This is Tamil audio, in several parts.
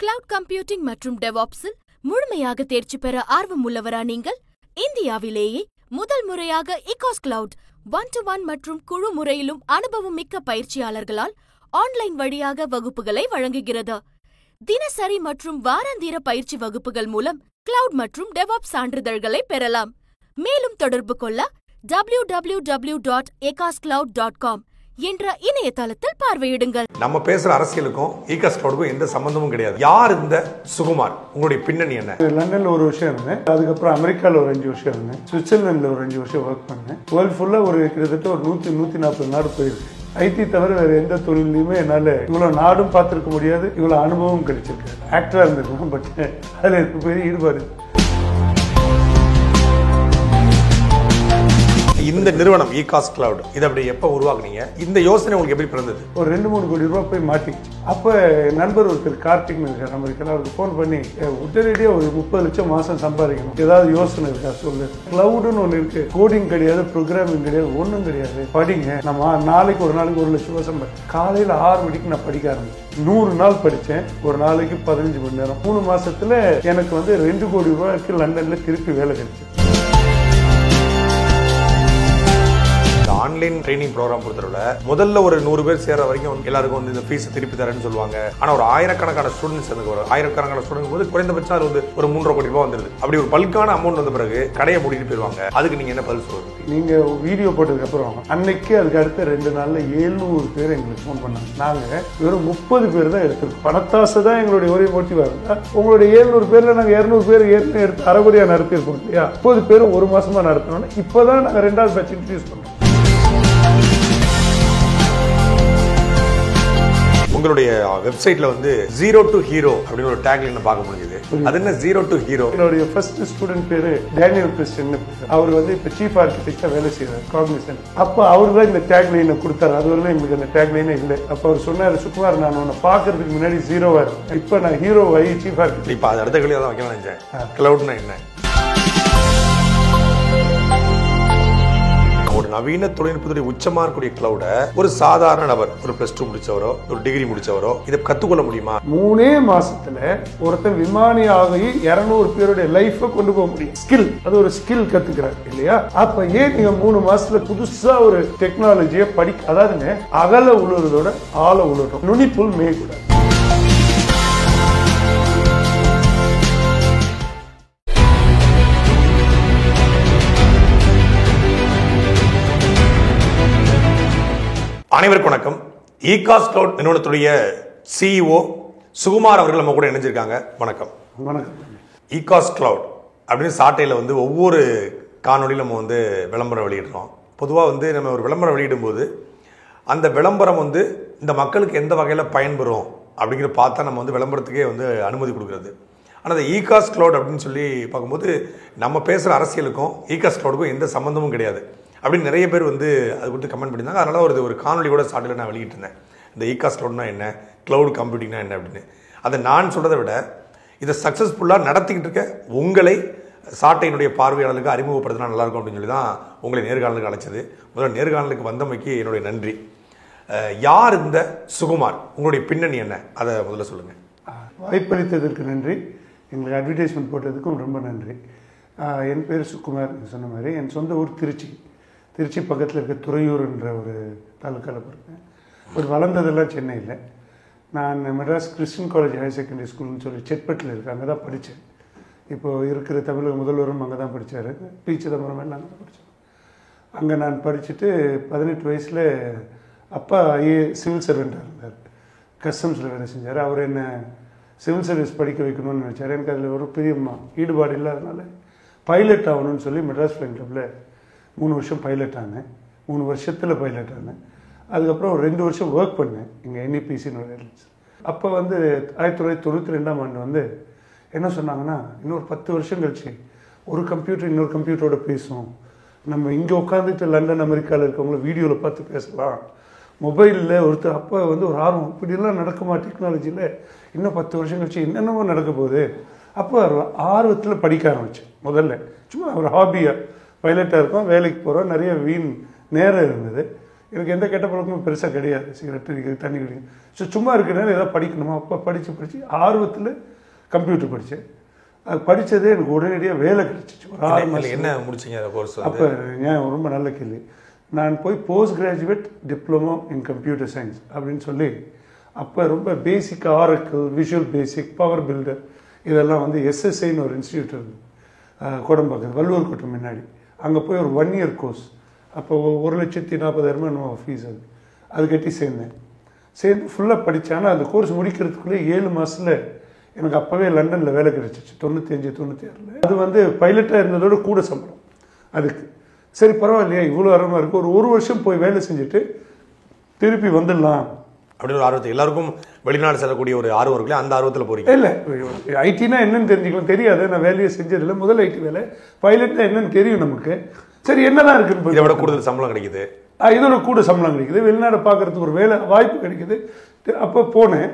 கிளவுட் கம்ப்யூட்டிங் மற்றும் டெவாப்ஸில் முழுமையாக தேர்ச்சி பெற ஆர்வம் உள்ளவரா நீங்கள்? இந்தியாவிலேயே முதல் முறையாக இகாஸ் கிளவுட் 1-to-1 மற்றும் குழு முறையிலும் அனுபவம் மிக்க பயிற்சியாளர்களால் ஆன்லைன் வழியாக வகுப்புகளை வழங்குகிறது. தினசரி மற்றும் வாராந்திர பயிற்சி வகுப்புகள் மூலம் கிளவுட் மற்றும் டெவாப்ஸ் சான்றிதழ்களை பெறலாம். மேலும் தொடர்பு கொள்ள www.ecascloud.com என்ற இணையதளத்தில் பார்வையிடுங்கள். நம்ம பேசுற அரசியலுக்கும் ஈகாஸ் கிளவுடுக்கும் எந்த சம்பந்தமும் கிடையாது. யார் இந்த சுகுமார்? உங்களுடைய பின்னணி என்ன? லண்டன்ல ஒரு வருஷம் இருந்தேன், அதுக்கப்புறம் அமெரிக்கால ஒரு 5 வருஷம் இருந்தேன், சுவிட்சர்லாந்துல ஒரு 5 வருஷம் ஒர்க் பண்ணேன். வேர்ல்ட் ஃபுல்லா கிட்டத்தட்ட ஒரு 100-140 நாடு போயிருக்கு. ஐடி தவிர வேற எந்த தொழிலையுமே என்னால இவ்வளவு நாடும் பார்த்திருக்க முடியாது, இவ்வளவு அனுபவம் கிடைச்சிருக்கு. ஆக்டரா இருந்திருக்கணும், பட் அதுல எனக்கு பெரிய ஈடுபாடு. இந்த நிறுவனம் ஈகாஸ் கிளவுட் இது அப்படி எப்ப உருவாக்குனீங்க? இந்த யோசனை உங்களுக்கு எப்படி பிறந்தது? ஒரு 2-3 கோடி ரூபாய் போய் மாட்டி. அப்ப நண்பர் ஒருத்தர் கார்த்திக் இருக்கார் அமெரிக்கால, அவருக்கு போன் பண்ணி உடனடியா ஒரு 30 லட்சம் மாசம் சம்பாதிக்கணும், ஏதாவது யோசனை இருக்கா சொல்லு. கிளவுடுன்னு ஒண்ணு இருக்கு, கோடிங் கிடையாது, ப்ரோக்ராமிங் கிடையாது, ஒண்ணும் கிடையாது, படிங்க. நம்ம ஒரு நாளைக்கு 1 லட்சம் ரூபாய் சம்பாதி. காலையில 6 மணிக்கு நான் படிக்க ஆரம்பிச்சேன். 100 நாள் படிச்சேன், ஒரு நாளைக்கு 15 மணி நேரம். 3 மாசத்துல எனக்கு 2 கோடி ரூபாய்க்கு லண்டன்ல திருப்பி வேலை கிடைச்சு. ஆன்லைன் ட்ரைனிங் ப்ரோக்ராம் பொறுத்தவரை முதல்ல ஒரு 100 பேர் சேர்ற வரைக்கும் எல்லாருக்கும் இந்த ஃபீஸ் திருப்பி தரேன்னு சொல்லுவாங்க. ஆனா ஒரு ஆயிரக்கணக்கான ஸ்டூடெண்ட்ஸ் ஆயிரக்கணக்கான ஸ்டூடெண்ட் போது குறைந்தபட்சம் அது ஒரு 3.5 கோடி ரூபாய் வந்துருது. அப்படி ஒரு பல்கான அமௌண்ட் வந்த பிறகு கடையை மூடிட்டு போயிருவாங்க. அதுக்கு நீங்க என்ன பதில் சொல்லுங்க? நீங்க வீடியோ போட்டதுக்கு அப்புறம் அன்னைக்கு அதுக்கு அடுத்த 2 நாள்ல 700 பேர் எங்களுக்கு ஃபோன் பண்ணாங்க. நாங்க வெறும் 30 பேர் தான் எடுத்திருக்கோம். பணத்தாசை தான் எங்களுடைய ஒரே மோட்டிவா இருந்தா, உங்களுடைய 700 பேர்ல நாங்க 200 பேர் ஏற்கனவே எடுத்து அரைகுறையா நடத்திருப்போம் இல்லையா? 30 பேரும் 1 மாசமா நடத்தணும்னா இப்பதான் நாங்க 2வது பேட்ச் இன்ட்ரடியூஸ் பண்ணோம். உங்களுடைய வெப்சைட்ல ஜீரோ டு ஹீரோ அப்படின்னு ஒரு டேக்லைன் பார்க்க முடியுது. அது என்ன ஜீரோ டு ஹீரோ? என்னுடைய ஃபர்ஸ்ட் ஸ்டூடெண்ட் பேரு டேனியல் பிரிஸ்டன். அவர் இப்ப சீஃப் ஆர்கிடெக்டா வேலை செய்யறாரு காக்னிசன்ட். அப்ப அவர் தான் இந்த டேக்லைனை கொடுத்தாரு. அதுவரை எங்களுக்கு அந்த டேக்லைனே இல்லை. அப்ப அவர் சொன்னாரு, சுகுமார் நான் உன்னை பாக்குறதுக்கு முன்னாடி ஜீரோவா இருக்கும், இப்ப நான் ஹீரோ ஆகி சீஃப் ஆர்கிடெக்ட். இப்ப அது அடுத்த கல்வியா தான் வைக்கலாம் நினைச்சேன். கிளவுட்னா என்ன? ஒரு நவீன தொழில்நுட்பத்துடைய உச்சமா இருக்கக்கூடிய கிளவுட ஒரு சாதாரண நபர், ஒரு +2 முடிச்சவரோ ஒரு டிகிரி முடிச்சவரோ இதை கத்துக்கொள்ள முடியுமா? 3 மாசத்துல ஒருத்தன் விமானி ஆகி 200 பேருடைய லைஃப கொண்டு போக முடியும். ஸ்கில், அது ஒரு ஸ்கில் கத்துக்கிறார் இல்லையா? அப்ப ஏன் நீங்க 3 மாசத்துல புதுசா ஒரு டெக்னாலஜியை அதாவதுங்க அகல உழுறதோட ஆழ உழுறோம், நுனிப்புல் மேய்கூடாது. அனைவருக்கும் வணக்கம். ஈகாஸ் கிளவுட் நிறுவனத்துடைய CEO சுகுமார் அவர்கள் நம்ம கூட இணைஞ்சிருக்காங்க. வணக்கம். வணக்கம். ஈகாஸ் கிளவுட் அப்படின்னு சாட்டையில் ஒவ்வொரு காணொலியும் நம்ம விளம்பரம் வெளியிடுறோம். பொதுவாக நம்ம ஒரு விளம்பரம் வெளியிடும் போது அந்த விளம்பரம் இந்த மக்களுக்கு எந்த வகையில் பயன்பெறும் அப்படிங்கிற பார்த்தா நம்ம விளம்பரத்துக்கே அனுமதி கொடுக்குறது. ஆனால் அந்த ஈகாஸ் கிளவுட் அப்படின்னு சொல்லி பார்க்கும்போது நம்ம பேசுகிற அரசியலுக்கும் ஈகாஸ் கிளவுடுக்கும் எந்த சம்மந்தமும் கிடையாது அப்படின்னு நிறைய பேர் அது கொடுத்து கமெண்ட் பண்ணியிருந்தாங்க. அதனால் ஒரு காணொலி கூட சாட்டில் நான் வெளியிட்டு இருந்தேன். இந்த ஈகாஸ் கிளவுட்னா என்ன, கிளவுட் கம்ப்யூட்டிங்னா என்ன அப்படின்னு. அதை நான் சொல்கிறத விட இதை சக்ஸஸ்ஃபுல்லாக நடத்திக்கிட்டு இருக்க உங்களை சாட்டையினுடைய பார்வையாளர்களுக்கு அறிமுகப்படுத்தினா நல்லாயிருக்கும் அப்படின்னு சொல்லி தான் உங்களை நேர்காணலுக்கு அழைச்சது. முதல்ல நேர்காணலுக்கு வந்தமைக்கு என்னுடைய நன்றி. யார் இந்த சுகுமார்? உங்களுடைய பின்னணி என்ன, அதை முதல்ல சொல்லுங்கள். வாய்ப்பளித்ததற்கு நன்றி, எங்களுக்கு அட்வர்டைஸ்மெண்ட் போட்டதுக்கும் ரொம்ப நன்றி. என் பேர் சுகுமார். சொன்ன மாதிரி என் சொந்த ஊர் திருச்சி பக்கத்தில் இருக்க துறையூர்ன்ற ஒரு தாலுக்காவில் பிறந்தேன். ஒரு வளர்ந்ததெல்லாம் சென்னையில். நான் Madras Christian college higher secondary ஸ்கூல்னு சொல்லி செட்பட்டில் இருக்குது, அங்கே தான் படித்தேன். இப்போது இருக்கிற தமிழக முதல்வரும் அங்கே தான் படித்தார். பி. சிதம்பரம் எல்லாம் அங்கே தான் படித்தோம். அங்கே நான் படிச்சுட்டு 18 வயசில் அப்பா சிவில் சர்வெண்ட்டாக இருந்தார், கஸ்டம்ஸில் வேலை செஞ்சார். அவர் என்ன சிவில் சர்வீஸ் படிக்க வைக்கணும்னு நினச்சார். எனக்கு அதில் ஒரு பெரிய ஈடுபாடு இல்லாதனால பைலட் ஆகணும்னு சொல்லி மெட்ராஸ் ஃப்ளைங் கிளப்பில் 3 வருஷம் பைலட் ஆனேன். 3 வருஷத்தில் பைலட் ஆனேன். அதுக்கப்புறம் ஒரு 2 வருஷம் ஒர்க் பண்ணேன் இங்கே NEPCன்னு ஒரு ஏர்லைன்ஸ். அப்போ 1992ஆம் ஆண்டு என்ன சொன்னாங்கன்னா, இன்னொரு 10 வருஷம் கழிச்சு ஒரு கம்ப்யூட்டர் இன்னொரு கம்ப்யூட்டரோட பேசும், நம்ம இங்கே உட்காந்துட்டு லண்டன் அமெரிக்காவில் இருக்கவங்கள வீடியோவில் பார்த்து பேசலாம், மொபைலில் ஒருத்தர். அப்போ ஒரு ஆர்வம், இப்படிலாம் நடக்குமா டெக்னாலஜியில், இன்னும் 10 வருஷம் கழிச்சு என்னென்னமோ நடக்க போகுது. அப்போ ஆர்வத்தில் படிக்க ஆரம்பித்தேன். முதல்ல சும்மா ஒரு ஹாபியாக பைலட்டாக இருக்கோம், வேலைக்கு போகிறோம், நிறைய வீண் நேரம் இருந்தது. எனக்கு எந்த கெட்ட பழக்கமும் பெருசாக கிடையாது, சிகரெட் அடிக்கிறது, தண்ணி குடிக்கிறது. ஸோ சும்மா இருக்கிறனால ஏதாவது படிக்கணுமா, அப்போ படித்து ஆர்வத்தில் கம்ப்யூட்டர் படித்தேன். அது படித்ததே எனக்கு உடனடியாக வேலை கிடச்சிச்சு. ஒரு 6 மாதம். என்ன முடிச்சிங்க கோர்ஸ்? அப்போ ஏன் ரொம்ப நல்ல கேள்வி. நான் போய் post graduate diploma in computer science அப்படின்னு சொல்லி, அப்போ ரொம்ப பேசிக் Oracle, Visual Basic, power filter இதெல்லாம் வந்து எஸ்எஸ்ஐன்னு ஒரு இன்ஸ்டியூட் இருக்குது கோடம்பாக்கம், வள்ளுவர் கோட்டம் முன்னாடி. அங்கே போய் ஒரு 1 இயர் கோர்ஸ். அப்போ 1,40,000 ஃபீஸ். அது கட்டி சேர்ந்து ஃபுல்லாக படித்தேன். ஆனால் அந்த கோர்ஸ் முடிக்கிறதுக்குள்ளே 7 மாதத்தில் எனக்கு அப்போவே லண்டனில் வேலை கிடச்சிச்சு, 95-96. அது வந்து பைலட்டாக இருந்ததோட கூட சம்பளம் அதுக்கு. சரி பரவாயில்லையா, இவ்வளோ ஆர்வமாக இருக்குது, ஒரு வருஷம் போய் வேலை செஞ்சுட்டு திருப்பி வந்துடலாம் அப்படி ஒரு ஆர்வத்தை. எல்லாருக்கும் வெளிநாடு செல்லக்கூடிய ஒரு ஆர்வம் இருக்குல்ல, அந்த ஆர்வத்தில் போறீங்க? இல்லை, ஐடினா என்னன்னு தெரிஞ்சுக்கலாம், தெரியாது. நான் வேலையை செஞ்சதில்லை, முதல் ஐடி வேலை. பைலட்னா என்னன்னு தெரியும் நமக்கு. சரி என்னதான் இருக்குன்னு, இதை விட கூடுதல் சம்பளம் கிடைக்குது, இதோட கூட சம்பளம் கிடைக்குது, வெளிநாடு பார்க்கறதுக்கு ஒரு வேலை வாய்ப்பு கிடைக்குது. அப்போ போனேன்.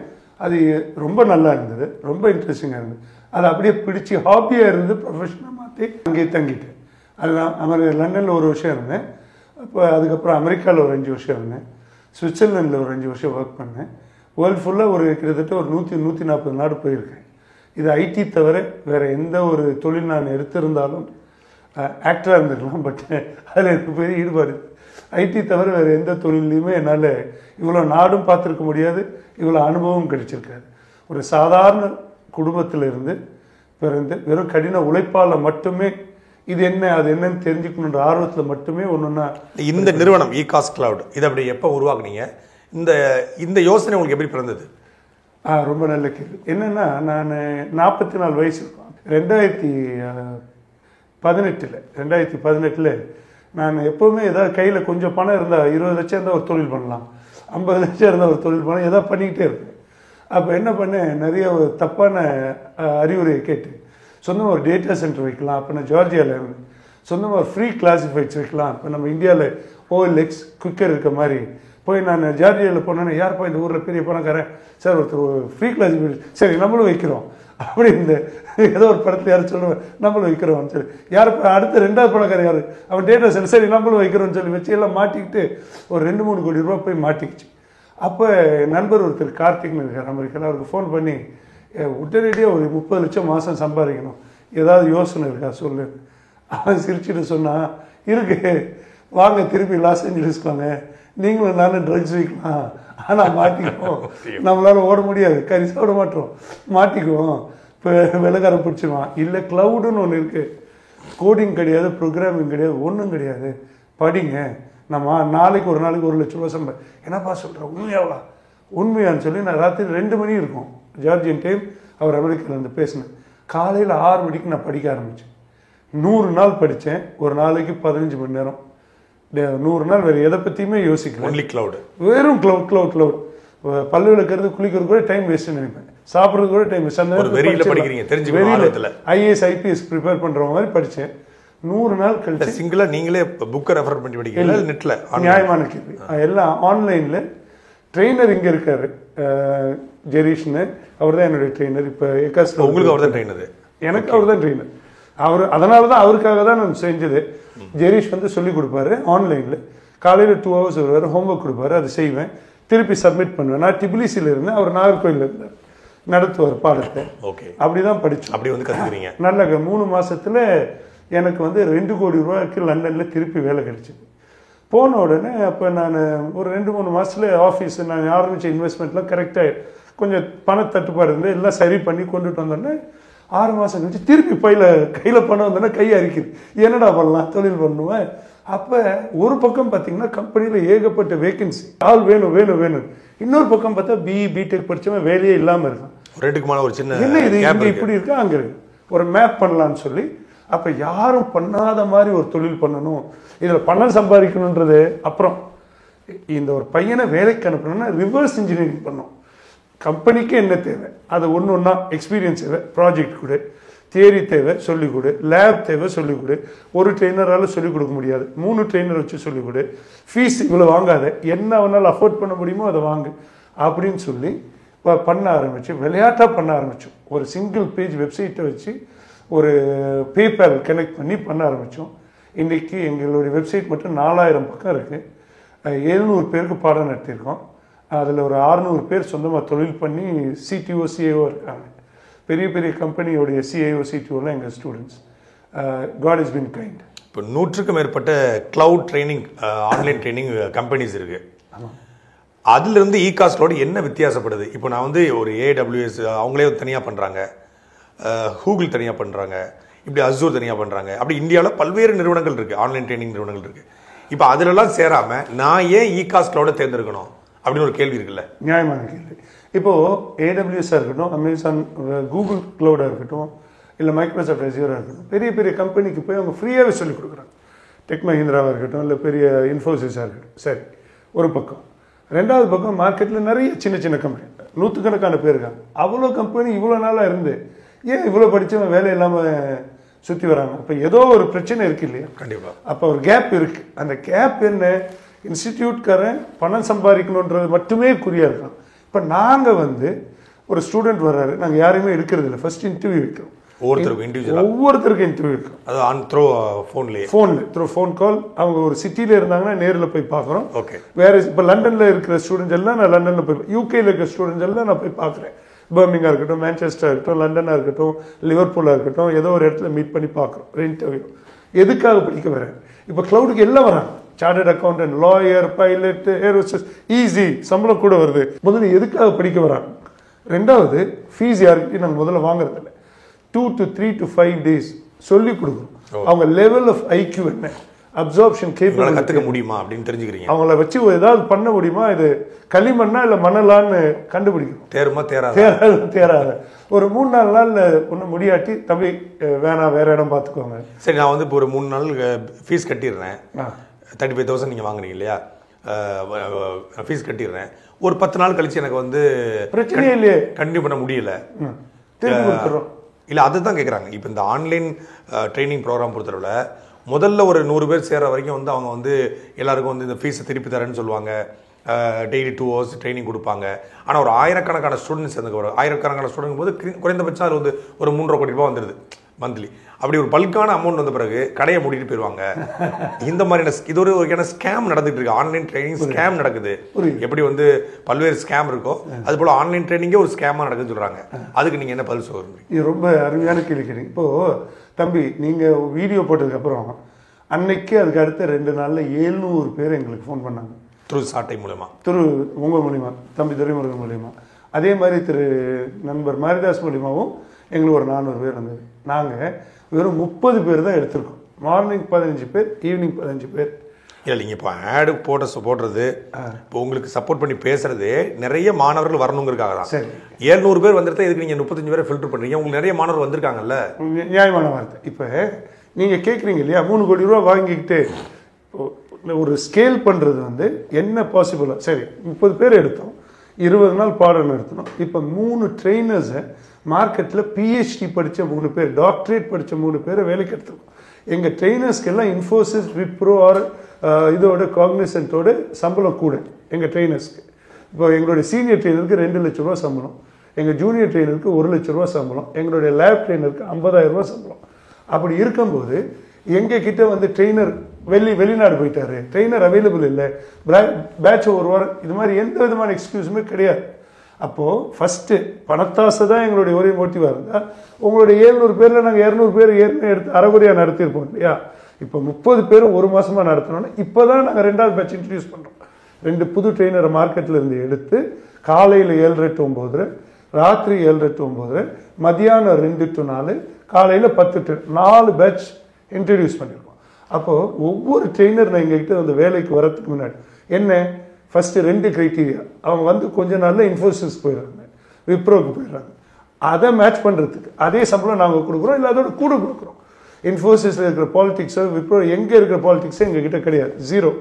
அது ரொம்ப நல்லா இருந்தது, ரொம்ப இன்ட்ரெஸ்டிங்காக இருந்தது. அதை அப்படியே பிடிச்சி ஹாபியாக இருந்து ப்ரொஃபஷனாக மாற்றி அங்கேயே தங்கிட்டேன். அதுதான் லண்டனில் 1 வருஷம் இருந்தேன். அப்போ அதுக்கப்புறம் அமெரிக்காவில் ஒரு 5 வருஷம் இருந்தேன். சுவிட்சர்லாண்டில் ஒரு 5 வருஷம் ஒர்க் பண்ணேன். வேர்ல்டு ஃபுல்லாக ஒரு கிட்டத்தட்ட ஒரு 100-140 நாடு போயிருக்கேன். இது ஐடி தவிர வேறு எந்த ஒரு தொழில் நான் எடுத்திருந்தாலும், ஆக்டராக இருந்திருக்கலாம், பட் அதில் எனக்கு பெரிய ஈடுபாடு. ஐடி தவிர வேறு எந்த தொழிலையுமே என்னால் இவ்வளோ நாடும் பார்த்துருக்க முடியாது, இவ்வளோ அனுபவம் கிடைச்சிருக்காது. ஒரு சாதாரண குடும்பத்தில் இருந்து பிறந்து வெறும் கடின உழைப்பால் மட்டுமே இது என்ன அது என்னன்னு தெரிஞ்சுக்கணுன்ற ஆர்வத்தில் மட்டுமே ஒன்றுன்னா இந்த நிறுவனம் ஈகாஸ் கிளவுட் இதை அப்படி எப்போ உருவாக்குனீங்க? இந்த யோசனை உங்களுக்கு எப்படி பிறந்தது? ரொம்ப நல்ல கேள்வி. என்னென்னா, நான் 44 வயசு இருக்கும். 2018 நான் எப்போவுமே ஏதாவது கையில் கொஞ்சம் பணம் இருந்தால், 20 லட்சம் இருந்தால் ஒரு தொழில் பண்ணலாம், 50 லட்சம் இருந்தால் ஒரு தொழில் பண்ணலாம், ஏதாவது பண்ணிக்கிட்டே இருப்பேன். அப்போ என்ன பண்ணேன், நிறைய ஒரு தப்பான அறிவுரையை கேட்டு சொந்தமாக ஒரு டேட்டா சென்டர் வைக்கலாம். அப்போ நான் ஜார்ஜியாவில் இருந்தேன். சொந்தமாக ஒரு ஃப்ரீ கிளாசிஃபைட்ஸ் வைக்கலாம். இப்போ நம்ம இந்தியாவில் OLX குக்கர் இருக்க மாதிரி போய் நான் ஜார்ஜியாவில் போனேன்னா, யாருப்பா இந்த ஊரில் பெரிய பணக்காரன் சார், ஒருத்தர் ஃப்ரீ கிளாசிஃபைட், சரி நம்மளும் வைக்கிறோம் அப்படி இந்த ஏதோ ஒரு படத்தில் யாரும் சொல்லுவேன் நம்மளும் வைக்கிறோம்னு சொல்லி, யாருப்பா அடுத்த 2வது பணக்காரன் யார், அவன் டேட்டா சென்டர், சரி நம்மளும் வைக்கிறோம்னு சொல்லி வச்சு எல்லாம் மாட்டிக்கிட்டு ஒரு 2-3 கோடி ரூபா போய் மாட்டிக்கிச்சு. அப்போ நண்பர் ஒருத்தர் கார்த்திக்னு இருக்கார் அமெரிக்காவில், அவருக்கு ஃபோன் பண்ணி உடனடியாக ஒரு 30 லட்சம் மாதம் சம்பாதிக்கணும், ஏதாவது யோசனை இருக்கா சொல்லு. அவன் சிரிச்சுட்டு சொன்னான், இருக்கு வாங்க திருப்பி லாஸ் ஏஞ்சலிஸ்க்கு வாங்க, நீங்களும் நானும் ட்ரக்ஸ் வைக்கலாம், ஆனால் மாட்டிக்குவோம், நம்மளால ஓட முடியாது, கறி சாப்பிட மாட்டோம், மாட்டிக்குவோம், இப்போ விலகாரம் பிடிச்சிடுவான். இல்லை கிளவுடுன்னு ஒன்று இருக்குது, கோடிங் கிடையாது, ப்ரோக்ராமிங் கிடையாது, ஒன்றும் கிடையாது, படிங்க, நம்ம நாளைக்கு 1 லட்ச ரூபா சம்பளம். என்னப்பா சொல்கிறேன், உண்மையாவா? உண்மையான்னு சொல்லி நான் ராத்திரி 2 மணி இருக்கும் ஜார்ஜியன் டைம், அவர் அமெரிக்காவில் இருந்து பேசினேன். காலையில் 6 மணிக்கு நான் படிக்க ஆரம்பித்தேன். 100 நாள் படித்தேன், ஒரு நாளைக்கு 15 மணி நேரம், 100 நாள் வேறு எதை பற்றியுமே யோசிக்கல, ஒன்லி கிளவுட், வெறும் கிளவுட். பல்லு விளக்கிறது குளிக்கிறது கூட டைம் வேஸ்ட் நினைப்பேன், சாப்பிட்றது கூட டைம் வேஸ்ட். அந்த வெளியில் IAS IPS ப்ரிப்பேர் பண்ணுற மாதிரி படித்தேன். 100 நாள் கழிச்சு சிங்கிளாக நீங்களே புக்கை ரெஃபர் பண்ணி படிக்கிறீங்க? நெட்டில் நியாயமான கேள்வி, எல்லாம் ஆன்லைனில். ட்ரெயினர் இங்கே இருக்கார் ஜெரீஷ்னு, அவர் தான் என்னுடைய ட்ரெயினர். இப்போ எக்காஸ்ல உங்களுக்கு அவர் தான் ட்ரெயினர், எனக்கு அவர் தான் ட்ரெயினர். அவர் அதனால தான் அவருக்காக தான் நான் செஞ்சது. ஜெரீஷ் வந்து சொல்லிக் கொடுப்பாரு ஆன்லைனில். காலையில் 2 ஹவர்ஸ் வருவார், ஹோம்ஒர்க் கொடுப்பாரு, அதை செய்வேன், திருப்பி சப்மிட் பண்ணுவேன். நான் டிபிலிசியில் இருந்தேன், அவர் நாகர்கோயிலில் இருந்தார், நடத்துவார் பாடத்தை. ஓகே, அப்படி தான் படித்தோம். அப்படி வந்து கற்றுக்கிறீங்க. நல்ல 3 மாதத்தில் எனக்கு வந்து 2 கோடி ரூபாய்க்கு லண்டனில் திருப்பி வேலை கிடைச்சிது. போன உடனே அப்போ நான் ஒரு 2-3 மாதத்தில் ஆஃபீஸ் நான் ஆரம்பித்த இன்வெஸ்ட்மெண்ட்லாம் கரெக்டாக கொஞ்சம் பணத்தட்டுப்பாடு இருந்து எல்லாம் சரி பண்ணி கொண்டுட்டு வந்தோடனே 6 மாதம் கழிச்சு திருப்பி கையில் பணம் வந்தோடனே கை அரிக்குது, என்னடா பண்ணலாம், தொழில் பண்ணுவேன். அப்போ ஒரு பக்கம் பார்த்தீங்கன்னா கம்பெனியில் ஏகப்பட்ட வேகன்சி, ஆள் வேணும். இன்னொரு பக்கம் பார்த்தா பிடெக் படித்தவன் வேலையே இல்லாமல் இருக்கான். ஒரு சின்ன என்ன இது இங்கே இப்படி இருக்கா, அங்கே இருக்கு, ஒரு மேப் பண்ணலான்னு சொல்லி. அப்போ யாரும் பண்ணாத மாதிரி ஒரு தொழில் பண்ணணும், இதில் பணம் சம்பாதிக்கணுன்றது. அப்புறம் இந்த ஒரு பையனை வேலைக்கு அனுப்பணும்னா ரிவர்ஸ் இன்ஜினியரிங் பண்ணோம். கம்பெனிக்கு என்ன தேவை அது ஒன்றா எக்ஸ்பீரியன்ஸ் தேவை, ப்ராஜெக்ட் கொடு, தியரி தேவை சொல்லிக் கொடு, லேப் தேவை சொல்லிக் கொடு. ஒரு ட்ரெயினரால் சொல்லிக் கொடுக்க முடியாது, 3 ட்ரெயினர் வச்சு சொல்லிக் கொடு, ஃபீஸ் இவ்வளோ வாங்காத, என்ன வேணாலும் அஃபோர்ட் பண்ண முடியுமோ அதை வாங்கு அப்படின்னு சொல்லி பண்ண ஆரம்பிச்சு, விளையாட்டாக பண்ண ஆரம்பித்தோம். ஒரு சிங்கிள் பேஜ் வெப்சைட்டை வச்சு ஒரு பேபால் கனெக்ட் பண்ணி பண்ண ஆரம்பித்தோம். இன்றைக்கி எங்களுடைய வெப்சைட் மட்டும் 4000 பக்கம் இருக்குது. 700 பேருக்கு பாடம் நடத்தியிருக்கோம். அதில் ஒரு 600 பேர் சொந்தமாக தொழில் பண்ணி சிடிஓ சிஏஓ இருக்காங்க. பெரிய பெரிய கம்பெனியோடைய சிஐஓ சிடிஓலாம் எங்கள் students. God is been kind. இப்போ 100க்கும் மேற்பட்ட cloud training online training companies இருக்குது. அதுலேருந்து இகாஸ்ட்லோட என்ன வித்தியாசப்படுது? இப்போ நான் வந்து ஒரு AWS அவங்களே தனியாக பண்ணுறாங்க, கூகுள் தனியாக பண்ணுறாங்க, இப்படி அசூர் தனியாக பண்ணுறாங்க. அப்படி இந்தியாவில் பல்வேறு நிறுவனங்கள் இருக்குது, ஆன்லைன் ட்ரைனிங் நிறுவனங்கள் இருக்குது. இப்போ அதிலெல்லாம் சேராமல் நான் ஏன் இகாஸ்ட்லோட தேர்ந்தெடுக்கணும் அப்படின்னு ஒரு கேள்வி இருக்குல்ல? நியாயமான கேள்வி. இப்போது AWS-ஆக இருக்கட்டும், அமேசான், கூகுள் க்ளவுடாக இருக்கட்டும், இல்லை மைக்ரோசாஃப்ட் அசூராக இருக்கட்டும், பெரிய பெரிய கம்பெனிக்கு போய் அவங்க ஃப்ரீயாகவே சொல்லிக் கொடுக்குறாங்க. டெக் மஹிந்திராவாக இருக்கட்டும், இல்லை பெரிய இன்ஃபோசிஸாக இருக்கட்டும். சரி, ஒரு பக்கம். ரெண்டாவது பக்கம் மார்க்கெட்டில் நிறைய சின்ன சின்ன கம்பெனி, நூற்றுக்கணக்கான பேர் இருக்காங்க. அவ்வளோ கம்பெனி இவ்வளோ நாளாக இருந்து ஏன் இவ்வளோ படித்தவங்க வேலை இல்லாமல் சுற்றி வராங்க? இப்போ ஏதோ ஒரு பிரச்சனை இருக்குது இல்லையா? கண்டிப்பாக. அப்போ ஒரு கேப் இருக்குது. அந்த கேப் என்ன? இன்ஸ்டிடியூட்காரன் பணம் சம்பாதிக்கணுன்றது மட்டுமே குறியாக இருக்கலாம். இப்போ நாங்கள் வந்து ஒரு ஸ்டூடெண்ட் வர்றாரு, நாங்கள் யாரையுமே எடுக்கிறது இல்லை, ஃபர்ஸ்ட் இன்டர்வியூ வைக்கிறோம். ஒவ்வொருத்தருக்கும் இன்டர்வியூ இருக்கும். அது ஆன் த்ரூ ஃபோனில் த்ரூ ஃபோன் கால். அவங்க ஒரு சிட்டியில் இருந்தாங்கன்னா நேரில் போய் பார்க்குறோம். ஓகே. வேற இப்போ லண்டனில் இருக்கிற ஸ்டூடெண்ட்ஸ் எல்லாம் நான் லண்டனில் போய், யூகேயில் இருக்கிற ஸ்டூடெண்ட்ஸ் எல்லாம் நான் போய் பார்க்குறேன். பர்மிங்காக இருக்கட்டும், மான்செஸ்டராக இருக்கட்டும், லண்டனாக இருக்கட்டும், லிவர்பூலாக இருக்கட்டும், ஏதோ ஒரு இடத்துல மீட் பண்ணி பார்க்குறோம். இன்டர்வியூ எதுக்காக படிக்க வரேன்? இப்போ க்ளவுடுக்கு எல்லாம் வராங்க. Chartered accountant, lawyer, pilot, air hostess, easy, சம்பளம் கூட வருது. முதல்ல எதுக்காக படிக்க வராங்க? ரெண்டாவது, ஃபீஸ் யாருக்கிட்டையும் நாங்கள் முதல்ல வாங்குறதில்லை. 2 to 3 to 5 days சொல்லி கொடுக்குறோம். அவங்க லெவல் ஆஃப் ஐக்யூ என்ன, அப்சார்ப்ஷன் கேபிள் கற்றுக்க முடியுமா அப்படின்னு தெரிஞ்சுக்கிறீங்க. அவங்கள வச்சு ஏதாவது பண்ண முடியுமா? இது களிமண்ணா இல்லை மணலான்னு கண்டுபிடிக்கணும். தேருமா தேராது. ஒரு 3-4 நாளில் ஒன்றும் முடியாட்டி, தம்பி வேணாம், வேற இடம் பார்த்துக்கோங்க. சரி, நான் வந்து இப்போ ஒரு 3 நாள் ஃபீஸ் கட்டிடுறேன். 35,000 நீங்கள் வாங்குறீங்க இல்லையா? ஃபீஸ் கட்டிடுறேன். ஒரு 10 நாள் கழிச்சு எனக்கு வந்து பிரச்சனையே இல்லையே, கண்டினியூ பண்ண முடியல, திருப்பி கொடுத்துறோம். இல்லை, அதுதான் கேட்குறாங்க. இப்போ இந்த ஆன்லைன் ட்ரைனிங் ப்ரோக்ராம் பொறுத்தளவில் முதல்ல ஒரு 100 பேர் சேர்ற வரைக்கும் வந்து அவங்க வந்து எல்லாருக்கும் வந்து இந்த ஃபீஸை திருப்பி தரேன்னு சொல்லுவாங்க. டெய்லி 2 hours ட்ரைனிங் கொடுப்பாங்க. ஆனால் ஒரு ஆயிரக்கணக்கான ஸ்டூடெண்ட்ஸ் எனக்கு வரும். ஆயிரக்கணக்கான ஸ்டூடெண்ட் போது குறைந்தபட்சம் அது வந்து ஒரு 3.5 கோடி ரூபா வந்துடுது மந்த்லி. அப்படி ஒரு பல்கான அமௌண்ட் வந்த பிறகு கடையை மூடிட்டு போயிடுவாங்க. இந்த மாதிரியான இது ஒரு வகையான ஸ்கேம் நடந்துட்டு இருக்கு. ஆன்லைன் ட்ரைனிங் ஸ்கேம் நடக்குது. எப்படி வந்து பல்வேறு ஸ்கேம் இருக்கோ அது போல ஆன்லைன் ட்ரைனிங்கே ஒரு ஸ்கேமாக நடக்குதுன்னு சொல்றாங்க. அதுக்கு நீங்க என்ன பதில் சொல்றீங்க? இது ரொம்ப அருமையான கேள்வி கேட்டீங்க. இப்போ தம்பி, நீங்க வீடியோ போட்டதுக்கு அப்புறம் அன்னைக்கு அதுக்கு அடுத்த 2 நாள்ல 700 பேர் எங்களுக்கு ஃபோன் பண்ணாங்க. த்ரூ சாட்டை மூலமா, திரு உங்கள் மூலிமா, தம்பி துரைமுருகன் மூலிமா. அதே மாதிரி திரு நண்பர் மாரிதாஸ் மூலிமாவும் எங்களுக்கு ஒரு 400 பேர் வந்தது. நாங்கள் வெறும் 30 பேர் தான் எடுத்திருக்கோம். மார்னிங் 15 பேர், ஈவினிங் 15 பேர். இல்லை, நீங்கள் இப்போ ஆடு போடுறது, இப்போ உங்களுக்கு சப்போர்ட் பண்ணி பேசுறது நிறைய மாணவர்கள் வரணுங்கிறதுக்காக தான். சரி, 700 பேர் வந்துட்டு இதுக்கு நீங்கள் 35 பேரை ஃபில்டர் பண்ணுறீங்க. உங்களுக்கு நிறைய மாணவர் வந்திருக்காங்கல்ல. நியாயமான வார்த்தை. இப்போ நீங்கள் கேட்குறீங்க இல்லையா, 3 கோடி ரூபா வாங்கிக்கிட்டு ஒரு ஸ்கேல் பண்ணுறது வந்து என்ன பாசிபிளாக? சரி, 30 பேர் எடுத்தோம், 20 நாள் பாடம் நடத்தணும். இப்போ 3 ட்ரெயினர்ஸை மார்க்கெட்டில் PhD படித்த 3 பேர், டாக்டரேட் படித்த 3 பேரை வேலைக்கு எடுத்துருக்கோம். எங்கள் ட்ரெயினர்ஸ்க்கெல்லாம் இன்ஃபோசிஸ், விப்ரோ ஆர் இதோட காக்னிசன்ட்டோட சம்பளம் கூட எங்கள் ட்ரெயினர்ஸ்க்கு. இப்போ எங்களுடைய சீனியர் ட்ரெயினருக்கு 2 லட்ச ரூபா சம்பளம், எங்கள் ஜூனியர் ட்ரெயினருக்கு 1 லட்ச ரூபா சம்பளம், எங்களுடைய லேப் ட்ரெயினருக்கு 50,000 ரூபா சம்பளம். அப்படி இருக்கும்போது எங்கள் கிட்ட வந்து ட்ரெயினர் வெளிநாடு போயிட்டாரு, ட்ரெயினர் அவைலபிள் இல்லை, பேட்ச் ஒரு வாரம், இது மாதிரி எந்த விதமான எக்ஸ்கியூஸுமே கிடையாது. அப்போது ஃபஸ்ட்டு பணத்தாசை தான் எங்களுடைய ஒரே மோட்டிவாக இருந்தால் உங்களுடைய 700 பேரில் நாங்கள் 200 பேர் ஏற்கனவே எடுத்து அரைகுறையாக நடத்தியிருப்போம் இல்லையா? இப்போ 30 பேரும் 1 மாதமாக நடத்தினோன்னா இப்போ தான் நாங்கள் 2வது பேட்ச் இன்ட்ரடியூஸ் பண்ணுறோம். 2 புது ட்ரெயினரை மார்க்கெட்டில் இருந்து எடுத்து காலையில் 7:30 to 9, ராத்திரி 7:30 to 9, மதியானம் 2 to 4, காலையில் 10 to 4 பேட்ச் இன்ட்ரடியூஸ் பண்ணியிருக்கோம். அப்போது ஒவ்வொரு ட்ரெயினர் நான் எங்ககிட்ட வந்து வேலைக்கு வரதுக்கு முன்னாடி என்ன, ஃபஸ்ட்டு 2 க்ரைட்டீரியா. அவங்க வந்து கொஞ்ச நாளில் இன்ஃபோசிஸ் போயிடுறாங்க, விப்ரோக்கு போயிடுறாங்க. அதை மேட்ச் பண்ணுறதுக்கு அதே சம்பளம் நாங்கள் கொடுக்குறோம், இல்லை அதோட கூட கொடுக்குறோம். இன்ஃபோசிஸில் இருக்கிற பாலிடிக்ஸோ விப்ரோ எங்கே இருக்கிற பாலிடிக்ஸோ எங்ககிட்ட கிடையாது, 0.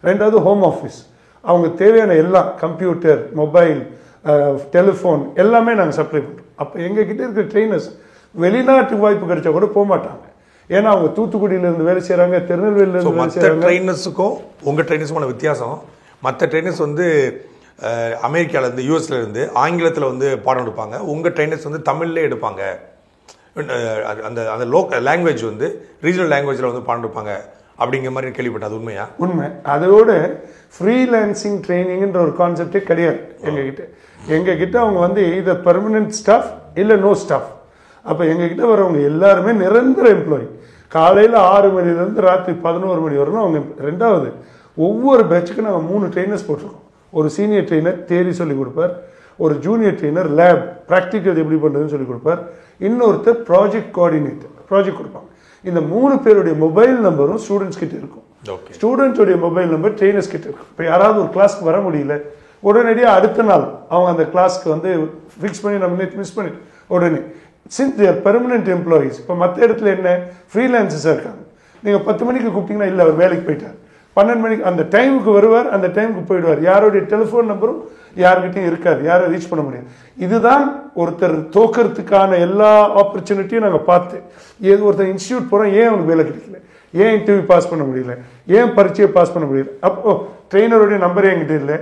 2வது ஹோம் ஆஃபீஸ், அவங்க தேவையான எல்லாம் கம்ப்யூட்டர், மொபைல், டெலிஃபோன் எல்லாமே நாங்கள் சப்ளை பண்ணுறோம். அப்போ எங்ககிட்ட இருக்கிற ட்ரெயினர்ஸ் வெளிநாட்டு வாய்ப்பு கிடைச்சா கூட போக மாட்டாங்க. ஏன்னா அவங்க தூத்துக்குடியிலேருந்து வேலை செய்கிறாங்க, திருநெல்வேலியிலேருந்து வேலை செய்கிறாங்க. ட்ரெயினர்ஸுக்கும் உங்கள் ட்ரெயினர்ஸுமான வித்தியாசம், மற்ற ட்ரெயினர்ஸ் வந்து அமெரிக்காவிலேருந்து யூஎஸ்லேருந்து ஆங்கிலத்தில் வந்து பாடம் எடுப்பாங்க, உங்கள் ட்ரெயினர்ஸ் வந்து தமிழ்லே எடுப்பாங்க. அந்த அந்த லாங்குவேஜ் வந்து ரீஜனல் லாங்குவேஜில் வந்து பாடம் எடுப்பாங்க. அப்படிங்கிற மாதிரி கேள்விப்பட்டது உண்மையா? உண்மை. அதோட ஃப்ரீலான்சிங் ட்ரைனிங்ன்ற ஒரு கான்செப்டே கிடையாது எங்ககிட்ட அவங்க வந்து இது பெர்மனன்ட் ஸ்டாஃப் இல்லை நோ ஸ்டாஃப். அப்போ எங்ககிட்ட வரவங்க எல்லாருமே நிரந்தர எம்ப்ளாயி. காலையில் 6 மணிலேருந்து ராத்திரி 11 மணி வரணும் அவங்க. ரெண்டாவது, ஒவ்வொரு பேட்சுக்கும் நாங்கள் 3 ட்ரெயினர்ஸ் போட்டிருக்கோம். ஒரு சீனியர் ட்ரெயினர் தேரி சொல்லிக் கொடுப்பார், ஒரு ஜூனியர் ட்ரெயினர் லேப் ப்ராக்டிக்கல் எப்படி பண்ணுறதுன்னு சொல்லிக் கொடுப்பார், இன்னொருத்தர் ப்ராஜெக்ட் கோஆர்டினேட்டர் ப்ராஜெக்ட் கொடுப்பாங்க. இந்த 3 பேருடைய மொபைல் நம்பரும் ஸ்டூடெண்ட்ஸ் கிட்ட இருக்கும். ஸ்டூடெண்ட்ஸோடைய மொபைல் நம்பர் ட்ரெயினர்ஸ் கிட்ட இருக்கும். இப்போ யாராவது ஒரு கிளாஸ்க்கு வர முடியல, உடனடியாக அடுத்த நாள் அவங்க அந்த கிளாஸ்க்கு வந்து ஃபிக்ஸ் பண்ணி நம்ம நேற்று மிஸ் பண்ணிட்டு உடனே சின்ஸ் தேர் பெர்மனன்ட் எம்ப்ளாயீஸ். இப்போ மற்ற இடத்துல என்ன ஃப்ரீலான்சஸாக இருக்காங்க. நீங்கள் 10 மணிக்கு கூப்பிட்டீங்கன்னா இல்லை அவர் வேலைக்கு போயிட்டார், 12 மணிக்கு அந்த டைமுக்கு வருவார், அந்த டைமுக்கு போயிடுவார். யாருடைய டெலிஃபோன் நம்பரும் யாருக்கிட்டையும் இருக்காது, யாரும் ரீச் பண்ண முடியாது. இதுதான் ஒருத்தர் தோக்கிறதுக்கான எல்லா ஆப்பர்ச்சுனிட்டியும் நாங்கள் பார்த்து ஒருத்தர் இன்ஸ்டியூட் போகிறோம், ஏன் அவனுக்கு வேலை கிடைக்கல, ஏன் இன்டர்வியூ பாஸ் பண்ண முடியல, ஏன் பரீட்சையை பாஸ் பண்ண முடியல. அப்போ ட்ரெயினருடைய நம்பரே என்கிட்ட இல்லை,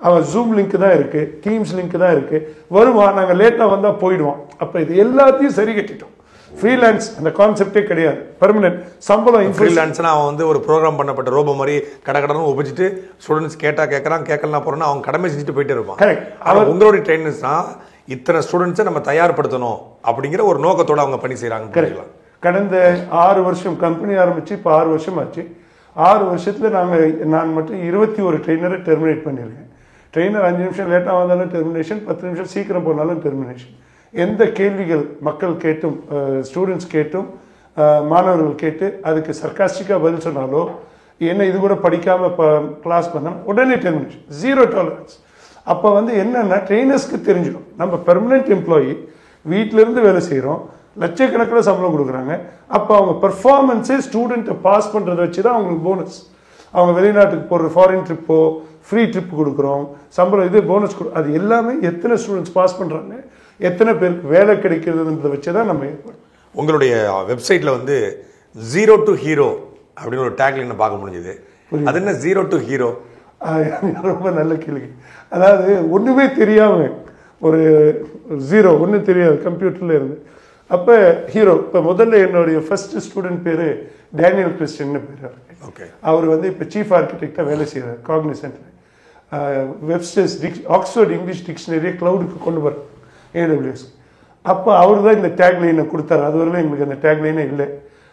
அவன் ஜூம் லிங்க் தான் இருக்கு, டீம்ஸ் லிங்க் தான் இருக்கு, வருவான், நாங்கள் லேட்டாக வந்தால் போயிடுவான். அப்போ இது எல்லாத்தையும் சரி கட்டிட்டோம். ஃப்ரீலான்ஸ் அந்த கான்செப்டே கிடையாது, பெர்மனன்ட் சம்பளம். ஃப்ரீலான்ஸ்னா அவன் வந்து ஒரு ப்ரோக்ராம் பண்ணப்பட்ட ரோபோ மாதிரி கடகடன்னு உபச்சிட்டு ஸ்டூடெண்ட்ஸ் கேட்கறான், கேட்கலாம் போறோன்னா அவங்க கடமை செஞ்சுட்டு போயிட்டே இருப்பான். ஆனால் உங்களுடைய ட்ரெயினர்ஸ்னா இத்தனை ஸ்டூடெண்ட்ஸை நம்ம தயார்படுத்தணும் அப்படிங்கிற ஒரு நோக்கத்தோடு அவங்க பணி செய்கிறாங்க. கடந்த 6 வருஷம் கம்பெனி ஆரம்பிச்சு இப்போ 6 வருஷம் ஆச்சு. 6 வருஷத்தில் நான் மட்டும் 21 ட்ரெயினரை டெர்மினேட் பண்ணியிருக்கேன். ட்ரெயினர் 5 நிமிஷம் லேட்டாக வந்தாலும் டெர்மினேஷன், 10 நிமிஷம் சீக்கிரம் போனாலும் டெர்மினேஷன். எந்த கேள்விகள் மக்கள் கேட்டும், ஸ்டூடெண்ட்ஸ் கேட்டும், மாணவர்கள் கேட்டு அதுக்கு சர்க்காஸ்டிக்காக பதில் சொன்னாலோ, என்ன இது கூட படிக்காமல் கிளாஸ் பண்ணாலும் உடனே டெர்மினேஷன், 0 டாலரன்ஸ். அப்போ வந்து என்னென்னா ட்ரெயினர்ஸ்க்கு தெரிஞ்சிடும் நம்ம பெர்மனன்ட் எம்ப்ளாயி, வீட்டிலேருந்து வேலை செய்கிறோம், லட்சக்கணக்கில் சம்பளம் கொடுக்குறாங்க. அப்போ அவங்க பெர்ஃபார்மன்ஸே ஸ்டூடெண்ட்டை பாஸ் பண்ணுறதை வச்சு தான் அவங்களுக்கு போனஸ். அவங்க வெளிநாட்டுக்கு போகிற ஃபாரின் ட்ரிப்போ ஃப்ரீ ட்ரிப் கொடுக்குறோம், சம்பளம் இது போனஸ் அது எல்லாமே எத்தனை ஸ்டூடெண்ட்ஸ் பாஸ் பண்ணுறாங்க, எத்தனை பேருக்கு வேலை கிடைக்கிறதுன்றதை வச்சு தான் நம்ம ஏற்படும். உங்களுடைய வெப்சைட்டில் வந்து 0 to hero அப்படின்னு ஒரு டேக்லைனை பார்க்க முடிஞ்சது. அது என்ன 0 to hero? ரொம்ப நல்ல கேள்வி. அதாவது ஒன்றுமே தெரியாமல் ஒரு 0 ஒன்றும் தெரியாது கம்ப்யூட்டரில் இருந்து. அப்போ ஹீரோ. இப்போ முதல்ல என்னுடைய ஃபர்ஸ்ட் ஸ்டூடெண்ட் பேர் டேனியல் கிறிஸ்டின்னு பேர். ஓகே. அவர் வந்து இப்போ சீஃப் ஆர்கிடெக்டாக வேலை செய்கிறார் காக்னிசன்ட்ல. வெப்ஸ்டர்ஸ் ஆக்ஸ்ஃபோர்ட் இங்கிலீஷ் டிக்ஷனரியை க்ளவுடுக்கு கொண்டு வர AWS. அப்போ அவர் தான் இந்த டேக்லைனை கொடுத்தாரு. அது வரலாம் எங்களுக்கு அந்த டேக்லைனே இல்லை.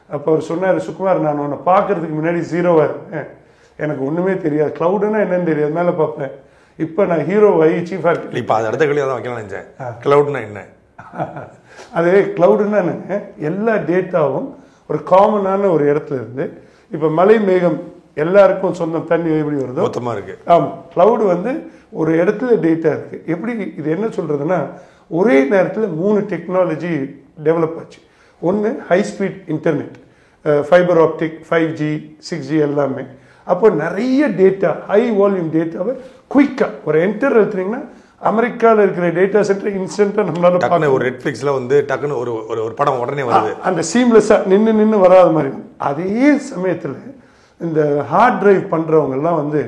அப்போ அவர் சொன்னார், சுகுமார் நான் உன்னை பார்க்கறதுக்கு முன்னாடி 0வாக இருப்பேன், எனக்கு ஒன்றுமே தெரியாது, க்ளவுடுன்னா என்னன்னு தெரியாது, மேலே பார்ப்பேன். இப்போ நான் ஹீரோவாகி சீஃப் ஆர்கிடெக்ட். இப்போ அது அடுத்த கேள்வியாக தான் வைக்கலாம் நினைச்சேன். க்ளவுட்னா என்ன? அது க்ளவுடுன்னா என்னங்க, எல்லா டேட்டாவும் ஒரு காமனான ஒரு இடத்துல இருந்து, இப்போ மலை மேகம் எல்லாருக்கும் சொந்தம், தண்ணி எப்படி வருதோ மொத்தமாக இருக்குது. ஆமாம். க்ளவுடு வந்து ஒரு இடத்துல டேட்டா இருக்குது. எப்படி இது என்ன சொல்கிறதுனா, ஒரே நேரத்தில் 3 டெக்னாலஜி டெவலப் ஆச்சு. ஒன்று high speed internet, fibre optic, 5G 6G எல்லாமே. அப்போ நிறைய டேட்டா, ஹை வால்யூம் டேட்டாவை குயிக்காக ஒரு என்டர் எழுத்துனீங்கன்னா அமெரிக்காவில் இருக்கிற டேட்டா சென்டர் இன்ஸ்டன்ட்டாக நம்மளால பார்க்க. ஒரு நெட்ஃப்ளிக்ஸில் வந்து டக்குன்னு ஒரு படம் உடனே வருது, அந்த சீம்லெஸ்ஸாக நின்று வராத மாதிரி. அதே சமயத்தில் இந்த ஹார்ட் டிரைவ் பண்ணுறவங்கெல்லாம் வந்து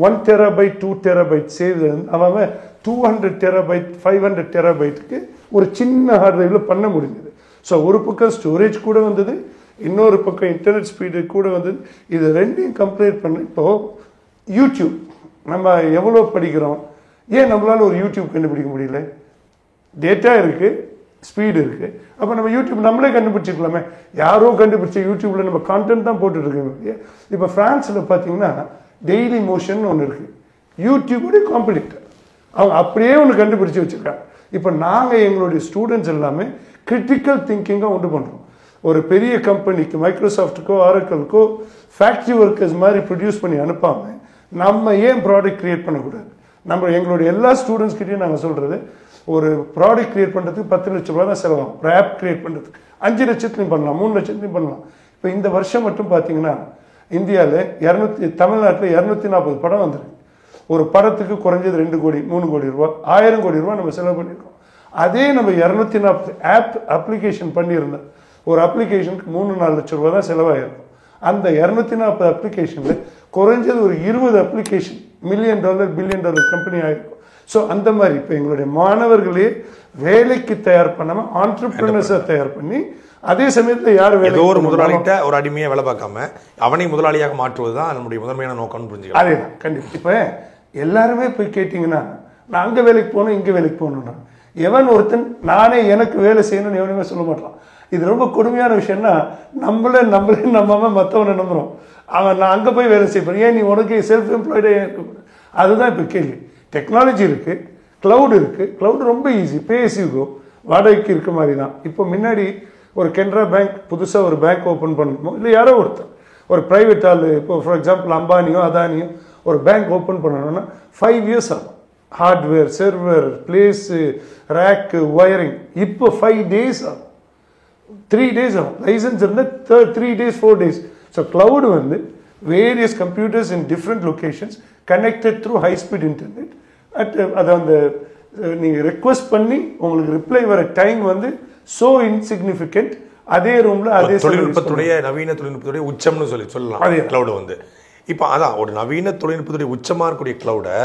1 TB 2 TB செய்து அவன் 200 TB 500 TBக்கு ஒரு சின்ன ஹார்ட் டிரைவில் பண்ண முடிஞ்சது. ஸோ ஒரு பக்கம் ஸ்டோரேஜ் கூட வந்தது, இன்னொரு பக்கம் இன்டர்நெட் ஸ்பீடு கூட வந்தது. இது ரெண்டையும் கம்பேர் பண்ண இப்போது யூடியூப் நம்ம எவ்வளோ படிக்கிறோம், ஏன் நம்மளால ஒரு யூடியூப் கண்டுபிடிக்க முடியல? டேட்டா இருக்குது, ஸ்பீடு இருக்குது. அப்போ நம்ம யூடியூப் நம்மளே கண்டுபிடிச்சிக்கலாமே. யாரோ கண்டுபிடிச்ச யூடியூப்பில் நம்ம கான்டென்ட் தான் போட்டுட்ருக்கோம். இப்போ ஃப்ரான்ஸில் பார்த்தீங்கன்னா டெய்லி மோஷன் ஒன்று இருக்குது, யூடியூபுடைய காம்படிட்டர். அவங்க அப்படியே ஒன்று கண்டுபிடிச்சி வச்சுருக்காங்க. இப்போ நாங்கள் எங்களுடைய ஸ்டூடெண்ட்ஸ் எல்லாமே கிரிட்டிக்கல் திங்கிங்காக உண்டு பண்ணுறோம். ஒரு பெரிய கம்பெனிக்கு, மைக்ரோசாஃப்ட்டுக்கோ ஆரக்கிள்க்கோ ஃபேக்ட்ரி ஒர்க்கர்ஸ் மாதிரி ப்ரொடியூஸ் பண்ணி அனுப்பாமல் நம்ம ஏன் ப்ராடக்ட் க்ரியேட் பண்ணக்கூடாது? நம்ம எங்களுடைய எல்லா ஸ்டூடெண்ட்ஸ்கிட்டையும் நாங்கள் சொல்கிறது, ஒரு ப்ராடக்ட் க்ரியேட் பண்ணுறதுக்கு 10 லட்ச ரூபா தான் செலவாகும். ஒரு ஆப் க்ரியேட் பண்ணுறதுக்கு 5 லட்சத்துலையும் பண்ணலாம், 3 லட்சத்துலையும் பண்ணலாம். இப்போ இந்த வருஷம் மட்டும் பார்த்தீங்கன்னா இந்தியாவில் தமிழ்நாட்டில் 240 படம் வந்திருக்கு. ஒரு படத்துக்கு குறைஞ்சது 2 கோடி 3 கோடி ரூபா, 1000 கோடி ரூபா நம்ம செலவு பண்ணியிருக்கோம். அதே நம்ம 240 அப்ளிகேஷன் பண்ணியிருந்தோம். ஒரு அப்ளிகேஷனுக்கு 3-4 லட்ச ரூபா தான் செலவாயிருக்கும். அந்த 240 அப்ளிகேஷனில் குறைஞ்சது ஒரு 20 அப்ளிகேஷன் $1 மில்லியன் $1 பில்லியன் கம்பெனி ஆகிருக்கும். ஸோ அந்த மாதிரி இப்போ எங்களுடைய மாணவர்களே வேலைக்கு தயார் பண்ணாமல் ஆண்டர்பிரினர்ஸை தயார் பண்ணி அதே சமயத்தில் யார் வேலை ஒரு முதலாளிகிட்ட ஒரு அடிமையை வேலை பார்க்காம அவனை முதலாளியாக மாற்றுவது தான் நம்முடைய முதன்மையான நோக்கம்னு புரிஞ்சுக்கலாம். அதே தான் கண்டிப்பாக. இப்போ எல்லாருமே போய் கேட்டிங்கன்னா நான் அங்கே வேலைக்கு போகணும் இங்கே வேலைக்கு போகணுன்னா எவன் ஒருத்தன் நானே எனக்கு வேலை செய்யணும்னு எவனுமே சொல்ல மாட்டான். இது ரொம்ப கொடுமையான விஷயம்னா நம்மளே நம்பாம மற்றவனை நம்புகிறோம். அவன் நான் அங்கே போய் வேலை செய்யப்போம், ஏன் நீ உனக்கு செல்ஃப் எம்ப்ளாய்டே அதுதான் இப்போ கேள்வி. டெக்னாலஜி இருக்குது, க்ளவுட் இருக்குது. க்ளவுட் ரொம்ப ஈஸி, பேசிக்கோ வாடகைக்கு இருக்க மாதிரி தான். இப்போ முன்னாடி ஒரு கெனரா பேங்க் புதுசாக ஒரு பேங்க் ஓப்பன் பண்ணணுமோ இல்லை யாரோ ஒருத்தர் ஒரு ப்ரைவேட் ஆள் இப்போ ஃபார் எக்ஸாம்பிள் அம்பானியோ அதானியோ ஒரு பேங்க் ஓப்பன் பண்ணணும்னா 5 years ஆகும். Hardware, server, place, rack, wiring. இப்போ 5 days ஆகும், 3 days ஆகும். லைசன்ஸ் இருந்தால் 3 days 4 days. ஸோ க்ளவுடு வந்து various computers in different locations connected through high speed internet. அதை அந்த நீங்கள் ரெக்வஸ்ட் பண்ணி உங்களுக்கு ரிப்ளை வர டைம் வந்து ஸோ இன்சிக்னிஃபிகண்ட். அதே ரூமில் அதே தொழில்நுட்பத்துடைய நவீன தொழில்நுட்பத்துடைய உச்சம்னு சொல்லலாம் க்ளவுடு வந்து. இப்போ அதான் ஒரு நவீன தொழில்நுட்பத்துடைய உச்சமாக இருக்கக்கூடிய க்ளவுடை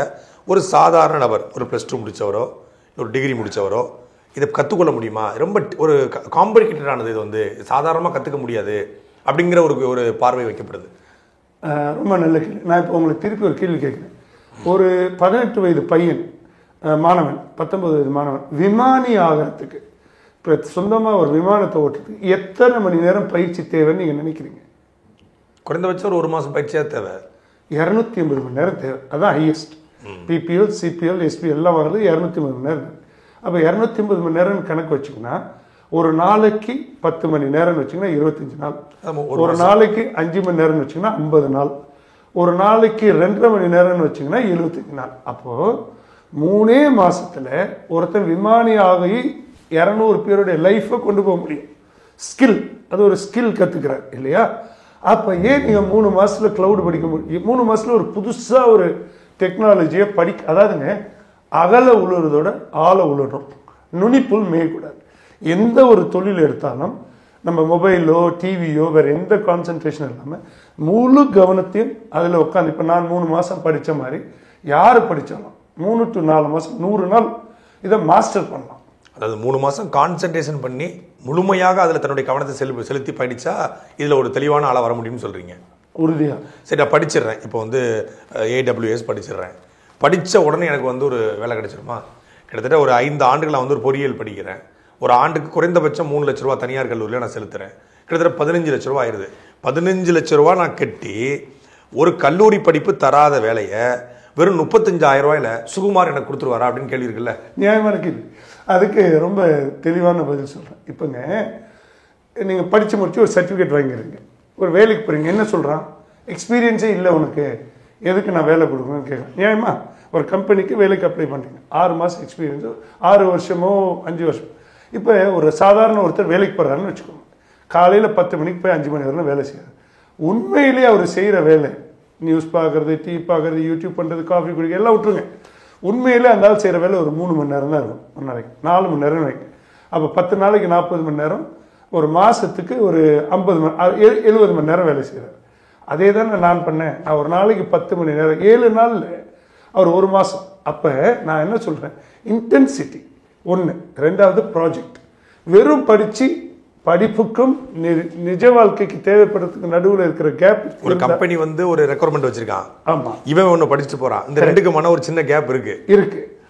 ஒரு சாதாரண நபர், ஒரு +2 முடித்தவரோ ஒரு டிகிரி முடித்தவரோ இதை கற்றுக்கொள்ள முடியுமா? ரொம்ப ஒரு காம்ப்ளிகேட்டடானது, இது வந்து சாதாரணமாக கற்றுக்க முடியாது அப்படிங்கிற ஒரு பார்வை வைக்கப்படுது. ரொம்ப நல்ல கேள்வி. நான் இப்போ உங்களுக்கு திருப்பி ஒரு கேள்வி கேட்குறேன். ஒரு 18 வயது பையன், மாணவன், 19 வயது மாணவன் விமானி ஆகிறதுக்கு இப்போ சொந்தமாக ஒரு விமானத்தை ஓட்டுறதுக்கு எத்தனை மணி நேரம் பயிற்சி தேவைன்னு நீங்கள் நினைக்கிறீங்க? குறைந்தபட்சம் ஒரு 1 மாதம் பயிற்சியாக தேவை. 250 மணி நேரம் தேவை. அதுதான் ஹையஸ்ட். பிபிஎல், சிபிஎல், எஸ்பி எல்லாம் வர்றது 250 மணி நேரம். அப்போ 250 மணி நேரம் கணக்கு வச்சுக்கினா ஒரு நாளைக்கு 10 மணி நேரம்னு வச்சிங்கன்னா 25 நாள். ஒரு நாளைக்கு 5 மணி நேரம்னு வச்சிங்கன்னா 50 நாள். ஒரு நாளைக்கு 2.5 மணி நேரம்னு வச்சிங்கன்னா 75 நாள். அப்போது 3 மாதத்தில் ஒருத்தன் விமானி ஆகி 200 பேருடைய லைஃப்பை கொண்டு போக முடியும். ஸ்கில், அது ஒரு ஸ்கில் கற்றுக்கிறார் இல்லையா? அப்போ ஏன் நீங்கள் 3 மாதத்தில் க்ளவுட் படிக்க முடியும்? 3 மாதத்தில் ஒரு புதுசாக ஒரு டெக்னாலஜியை அதாவதுங்க அகல உழுறதோட ஆழ உழணும், நுனிப்புல் மேயக்கூடாது. எந்த ஒரு தொழில் எடுத்தாலும் நம்ம மொபைலோ டிவியோ வேறு எந்த கான்சன்ட்ரேஷன் இல்லாமல் முழு கவனத்தையும் அதில் உட்காந்து, இப்போ நான் 3 மாதம் படித்த மாதிரி யார் படித்தாலும் 3 to 4 மாதம் 100 நாள் இதை மாஸ்டர் பண்ணலாம். அதாவது 3 மாதம் கான்சன்ட்ரேஷன் பண்ணி முழுமையாக அதில் தன்னுடைய கவனத்தை செலுத்தி படித்தா இதில் ஒரு தெளிவான ஆளாக வர முடியும்னு சொல்கிறீங்க? உறுதியாக. சரி, நான் படிச்சிடுறேன். இப்போ வந்து AWS படிச்சிடுறேன். படித்த உடனே எனக்கு வந்து ஒரு வேலை கிடைச்சிருமா? கிட்டத்தட்ட ஒரு 5 ஆண்டுகள் நான் வந்து ஒரு பொறியியல் படிக்கிறேன். ஒரு ஆண்டுக்கு குறைந்தபட்சம் 3 லட்ச ரூபா தனியார் கல்லூரியில் நான் செலுத்துகிறேன். கிட்டத்தட்ட 15 லட்ச ரூபா ஆயிடுது. 15 லட்ச ரூபா நான் கட்டி ஒரு கல்லூரி படிப்பு தராத வேலையை வெறும் 35,000 ரூபாயில சுகுமார் எனக்கு கொடுத்துருவாரா அப்படின்னு கேள்வி இருக்குல்ல? நியாயமான கேள்வி. அதுக்கு ரொம்ப தெளிவான பதில் சொல்கிறேன். இப்போங்க நீங்கள் படித்து முடிச்சு ஒரு சர்டிஃபிகேட் வாங்கிடுறீங்க, ஒரு வேலைக்கு போகிறீங்க. என்ன சொல்கிறான்? எக்ஸ்பீரியன்ஸே இல்லை உனக்கு, எதுக்கு நான் வேலை கொடுக்கணும்னு கேட்குறேன். நியாயமா? ஒரு கம்பெனிக்கு வேலைக்கு அப்ளை பண்ணுறீங்க, 6 மாதம் எக்ஸ்பீரியன்ஸோ 6 வருஷமோ 5 வருஷம். இப்போ ஒரு சாதாரண ஒருத்தர் வேலைக்கு போகிறாருன்னு வச்சுக்கோங்க. காலையில் 10 மணிக்கு போய் 5 மணி நேரம் வேலை செய்கிறார். உண்மையிலே அவர் செய்கிற வேலை நியூஸ் பார்க்குறது, டீ பார்க்குறது, யூடியூப் பண்ணுறது, காஃபி குடிக்க எல்லாம் விட்டுருங்க. உண்மையிலே அந்த ஆள் செய்கிற வேலை ஒரு 3 மணி நேரம் தான் இருக்கும், ஒரு நாளைக்கு 4 மணி நேரம் வைங்க. அப்போ 10 நாளைக்கு 40 மணி நேரம், ஒரு மாதத்துக்கு ஒரு 70 மணி நேரம் வேலை செய்கிறார். அதே தான் நான் பண்ணேன். நான் ஒரு நாளைக்கு 10 மணி நேரம், 7 நாளில் அவர் 1 மாதம். அப்போ நான் என்ன சொல்கிறேன்? இன்டென்சிட்டி ஒன்று. 2வது ப்ராஜெக்ட். வெறும் படிப்புக்கும் நிஜ வாழ்க்கைக்கு தேவைப்படுறதுக்கு நடுவில் இருக்கிற கேப். ஒரு கம்பெனி வந்து ஒரு ரெக்குவயர்மெண்ட் வச்சிருக்கான். ஆமா, இவன் ஒன்று படிச்சுட்டு போறான். இந்த ரெண்டுக்குமான ஒரு சின்ன கேப் இருக்கு.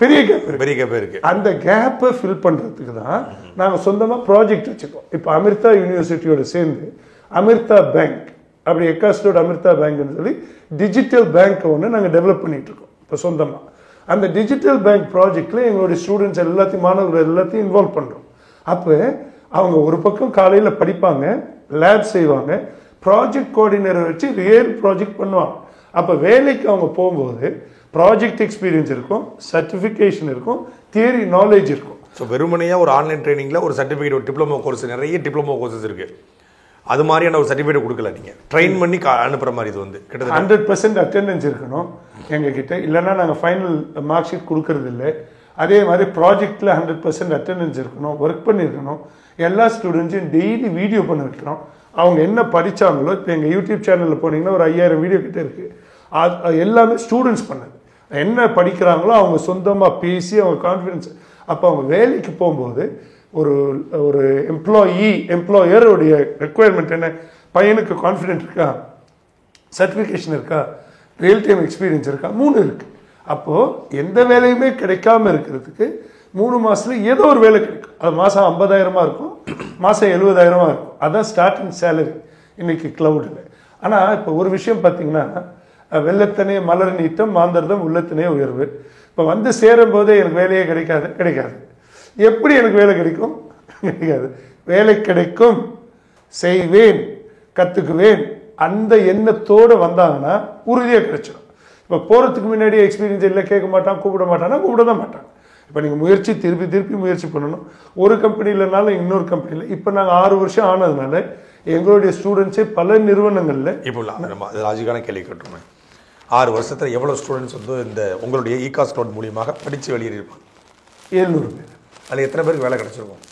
பெரிய கேப் இருக்கு. அந்த கேப்பை ஃபில் பண்றதுக்கு தான் நாங்கள் சொந்தமாக ப்ராஜெக்ட் வச்சுக்கோம். இப்போ அமிர்தா யூனிவர்சிட்டியோட சேர்ந்து அமிர்தா பேங்க், அப்படி எக்காஸ்டோட அமிர்தா பேங்க்னு சொல்லி டிஜிட்டல் பேங்க் ஒன்று நாங்கள் டெவலப் பண்ணிட்டு இருக்கோம் இப்போ சொந்தமாக. அந்த டிஜிட்டல் பேங்க் ப்ராஜெக்டில் எங்களுடைய ஸ்டூடெண்ட்ஸ் எல்லாத்தையும், மாணவர்கள் எல்லாத்தையும் இன்வால்வ் பண்ணுறோம். அப்போ அவங்க ஒரு பக்கம் காலையில் படிப்பாங்க, லேப் செய்வாங்க, ப்ராஜெக்ட் கோஆர்டினேட்டர் வச்சு ரியல் ப்ராஜெக்ட் பண்ணுவாங்க. அப்போ வேலைக்கு அவங்க போகும்போது ப்ராஜெக்ட் எக்ஸ்பீரியன்ஸ் இருக்கும், சர்டிஃபிகேஷன் இருக்கும், தியரி நாலேஜ் இருக்கும். ஸோ வெறுமனையாக ஒரு ஆன்லைன் ட்ரைனிங்கில் ஒரு சர்டிஃபிகேட், ஒரு டிப்ளமோ கோர்ஸ், நிறைய டிப்ளமோ கோர்சஸ் இருக்குது. அது மாதிரியான ஒரு சர்டிஃபிகேட் கொடுக்கல, நீங்கள் ட்ரெயின் பண்ணி அனுப்புகிற மாதிரி. இது வந்து கிட்டத்தட்ட 100% அட்டெண்டன்ஸ் இருக்கணும் எங்ககிட்ட, இல்லைன்னா நாங்கள் ஃபைனல் மார்க் ஷீட் கொடுக்கறது இல்லை. அதே மாதிரி ப்ராஜெக்டில் 100% அட்டெண்டன்ஸ் இருக்கணும், ஒர்க் பண்ணியிருக்கணும். எல்லா ஸ்டூடெண்ட்ஸையும் டெய்லி வீடியோ பண்ண வைக்கிறோம். அவங்க என்ன படித்தாங்களோ, இப்போ எங்கள் யூடியூப் சேனலில் போனீங்கன்னா ஒரு 5000 வீடியோ கிட்டே இருக்குது. அது எல்லாமே ஸ்டூடெண்ட்ஸ் பண்ணது. என்ன படிக்கிறாங்களோ அவங்க சொந்தமாக பேசி அவங்க கான்ஃபிடென்ஸ். அப்போ அவங்க வேலைக்கு போகும்போது ஒரு ஒரு எம்ப்ளாயருடைய ரெக்குவயர்மெண்ட் என்ன, பையனுக்கு கான்ஃபிடென்ட் இருக்கா, சர்டிஃபிகேஷன் இருக்கா, ரியல் டைம் எக்ஸ்பீரியன்ஸ் இருக்கா, 3 இருக்குது. அப்போது எந்த வேலையுமே கிடைக்காம இருக்கிறதுக்கு 3 மாதத்துல ஏதோ ஒரு வேலை கிடைக்கும். அது மாதம் 50,000 இருக்கும், மாதம் 70,000 இருக்கும். அதுதான் ஸ்டார்டிங் சேலரி இன்னைக்கு கிளவுடில். ஆனால் இப்போ ஒரு விஷயம் பார்த்தீங்கன்னா, வெள்ளத்தனே மலர் நீட்டம் மாந்தர்தம் உள்ளத்தனே உயர்வு. இப்போ வந்து சேரும் போதே எனக்கு வேலையே கிடைக்காது. எப்படி எனக்கு வேலை கிடைக்கும்? கிடைக்காது. வேலை கிடைக்கும், செய்வேன், கற்றுக்குவேன், அந்த எண்ணத்தோடு வந்தாங்கன்னா உறுதியாக கிடைச்சிடும். இப்போ போகிறதுக்கு முன்னாடி எக்ஸ்பீரியன்ஸ் இல்லை, கேட்க மாட்டான், கூப்பிட தான் மாட்டான். இப்போ நீங்கள் திருப்பி முயற்சி பண்ணணும். ஒரு கம்பெனி இல்லைனாலும் இன்னொரு கம்பெனியில். இப்போ நாங்கள் 6 வருஷம் ஆனதுனால எங்களுடைய ஸ்டூடெண்ட்ஸே பல நிறுவனங்களில் இப்போ நம்ம லாஜிக்கான கேள்வி கேட்டுருமே, 6 வருஷத்தில் எவ்வளோ ஸ்டூடெண்ட்ஸ் வந்து இந்த உங்களுடைய இகாஸ் கிளவுட் மூலியமாக படித்து வெளியேறியிருப்பாங்க? 700 பேர். அதில் எத்தனை பேருக்கு வேலை கிடைச்சிருக்கும்?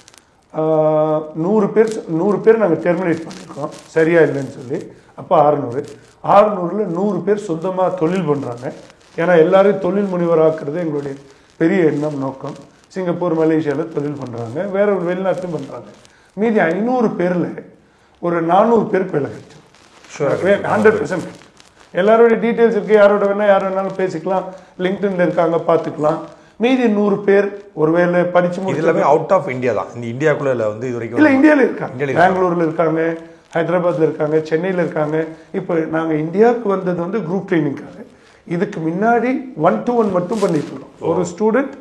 100 பேர் நாங்கள் டெர்மினேட் பண்ணியிருக்கோம் சரியா இல்லைன்னு சொல்லி. அப்போ 600ல் 100 பேர் சொந்தமாக தொழில் பண்ணுறாங்க. ஏன்னா எல்லாரையும் தொழில் முனைவராக்குறது எங்களுடைய பெரிய எண்ணம், நோக்கம். சிங்கப்பூர், மலேசியாவில் தொழில் பண்ணுறாங்க, வேற ஒரு வெளிநாட்டிலும் பண்ணுறாங்க. மீதி 500 பேரில் ஒரு 400 பேருக்கு வேலை கிடைச்சிடும். 100% கிடைக்கும். எல்லாரோடைய டீட்டெயில்ஸ் இருக்குது, யாரோட வேணாலும் பேசிக்கலாம், லிங்க்டின்ல இருக்காங்க, பார்த்துக்கலாம். மீதி 100 பேர் ஒருவேளை படிச்சு முடிச்சு எல்லாமே அவுட் ஆஃப் இந்தியா தான். இந்த இந்தியாவுக்குள்ள வந்து இது வரைக்கும் இல்லை, இந்தியாவில் இருக்காங்க, பெங்களூரில் இருக்காங்க, ஹைதராபாத்தில் இருக்காங்க, சென்னையில் இருக்காங்க. இப்போ நாங்கள் இந்தியாவுக்கு வந்தது வந்து குரூப் ட்ரைனிங்காக. இதுக்கு முன்னாடி 1-to-1 மட்டும் பண்ணிட்டு இருந்தோம். ஒரு ஸ்டூடெண்ட்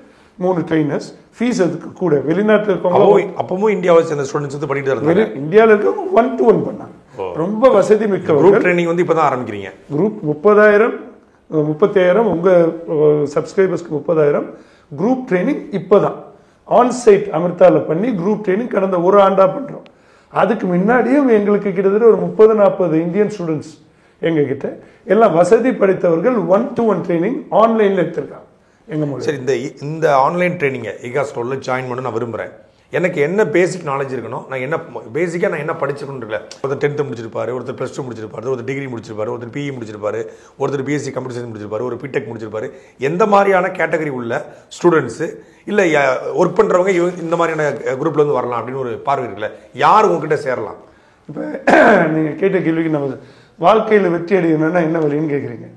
3 ட்ரைனர்ஸ், ஃபீஸ் அதுக்கு கூட. வெளிநாட்டில் இருக்கவங்க அப்பவும் இந்தியாவை சேர்ந்த ஸ்டூடெண்ட்ஸ் வந்து படிட்டு இருந்தாங்க. இந்தியாவில் இருக்கவங்க 1-to-1 பண்ணாங்க. ரொம்ப வசதி மிக்க குரூப் ட்ரைனிங் வந்து இப்போ தான் ஆரம்பிக்கிறீங்க. குரூப் 30,000 உங்கள் சப்ஸ்கிரைபர்ஸ்க்கு 30,000 குரூப் ட்ரைனிங் இப்போ தான் ஆன்சைட் அமிர்தாவில் பண்ணி குரூப் ட்ரைனிங் கடந்த ஒரு ஆண்டாக பண்ணுறோம். அதுக்கு முன்னாடியும் எங்களுக்கு கிட்டத்தட்ட ஒரு 30-40 இந்தியன் ஸ்டூடெண்ட்ஸ் எங்ககிட்ட, எல்லாம் வசதி படைத்தவர்கள் 1-to-1 ட்ரைனிங் ஆன்லைனில் எடுத்திருக்காங்க எங்கள் மூலம். சரி, இந்த ஆன்லைன் ட்ரைனிங்கை இகாஸ் கிளவுட்ல ஜாயின் பண்ண நான் விரும்புகிறேன். எனக்கு என்ன பேசிக் நாலேஜ் இருக்கணும், நான் என்ன படிச்சிருக்கணும் இல்லை. ஒருத்தர் 10th முடிச்சிருப்பாரு, ஒருத்தர் +2 முடிச்சிருப்பாரு, ஒருத்தர் டிகிரி முடிச்சிருப்பாரு, ஒருத்தர் பிஇ முடிச்சிருப்பாரு, ஒருத்தர் பிஎஸ்சி கம்ப்யூட்டர் சயின்ஸ் முடிச்சிருப்பாரு, ஒரு பிடெக் முடிச்சிருப்பாரு. எந்த மாதிரியான கேட்டகரி உள்ள ஸ்டூடெண்ட்ஸு இல்லை ஒர்க் பண்ணுறவங்க இந்த மாதிரியான குரூப்ல இருந்து வரலாம் அப்படின்னு ஒரு பார்வை இருக்குல்ல, யார் உங்ககிட்ட சேரலாம்? இப்போ நீங்கள் கேட்ட கேள்விக்கு நம்ம வாழ்க்கையில் வெற்றி அடையணும்னா என்ன வழின்னு கேட்குறீங்க.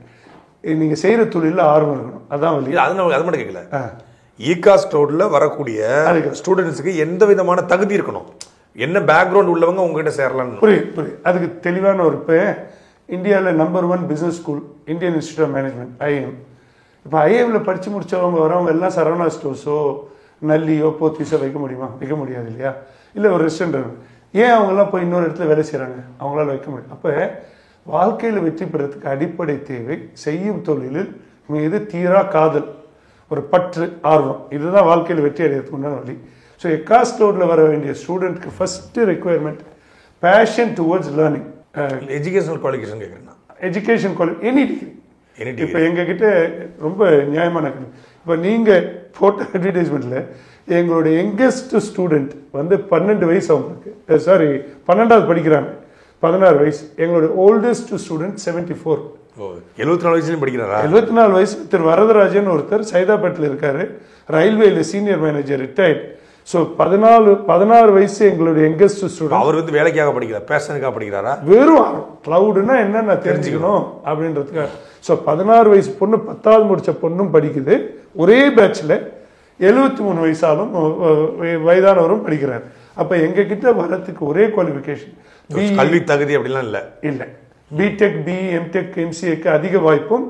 நீங்கள் செய்கிற தொழிலில் ஆர்வம் இருக்கணும், அதான் வழி. அது மட்டும் கேட்கல, இகாஸ் கிளவுட்ல வரக்கூடிய ஸ்டூடெண்ட்ஸுக்கு எந்த விதமான தகுதி இருக்கணும், என்ன பேக்ரவுண்ட் உள்ளவங்க உங்ககிட்ட சேரலாம்? புரியுது. அதுக்கு தெளிவான ஒரு இப்போ இந்தியாவில் number 1 business school Indian Institute of Management, IIM. இப்போ ஐஎம்ல படித்து முடித்தவங்க வரவங்க எல்லாம் சரவணா ஸ்டோர்ஸோ நல்லியோ போத்தீஸோ வைக்க முடியாது இல்லையா? இல்லை ஒரு ரெஸ்டாரண்ட். ஏன் அவங்கெல்லாம் போய் இன்னொரு இடத்துல வேலை செய்கிறாங்க? அவங்களால வைக்க முடியும். அப்போ வாழ்க்கையில் வெற்றி பெறத்துக்கு அடிப்படை தேவை செய்யும் தொழிலில் மீது தீரா காதல், ஒரு பற்று, ஆர்வம். இதுதான் வாழ்க்கையில் வெற்றி அடைகிறதுக்கு உண்டான வழி. ஸோ இகாஸ் கிளவுட்ல வர வேண்டிய ஸ்டூடெண்ட்க்கு first requirement passion towards learning. Educational qualification கேட்குறேன். Education any degree. இப்போ எங்ககிட்ட ரொம்ப நியாயமான இப்போ நீங்கள் போட்ட அட்வர்டைஸ்மெண்ட்டில் எங்களுடைய யங்கஸ்ட் ஸ்டூடெண்ட் வந்து 12 வயசு அவங்களுக்கு, 12வது படிக்கிறாங்க, 16 வயசு. எங்களுடைய ஓல்டஸ்ட் ஸ்டூடெண்ட் 74. 74 வயசுலையும் படிக்கிறாரா? 74 வயசு. திரு வரதராஜன் ஒருத்தர் சைதாபேட்டில் இருக்காரு, ரயில்வேல சீனியர் மேனேஜர், ரிட்டையர்ட். ஸோ 16 வயசு எங்களுடைய யங்கஸ்ட் ஸ்டூடெண்ட். அவர் வந்து வேலைக்காக படிக்கிறார், பேஷனுக்காக படிக்கிறாரா? வெறும் கிளவுடுனா என்னன்னு தெரிஞ்சுக்கணும் அப்படின்றதுக்காக. ஸோ 16 வயசு பொண்ணு, 10வது முடிச்ச பொண்ணும் படிக்குது. ஒரே பேட்சில் 73 வயசாலும் வயதானவரும் படிக்கிறார். அப்போ எங்ககிட்ட வரத்துக்கு ஒரே குவாலிஃபிகேஷன் கல்வி தகுதி அப்படிலாம் இல்லை. பிடெக், பிஇ, எம்டெக், எம்சிஏக்கு அதிக வாய்ப்பும்,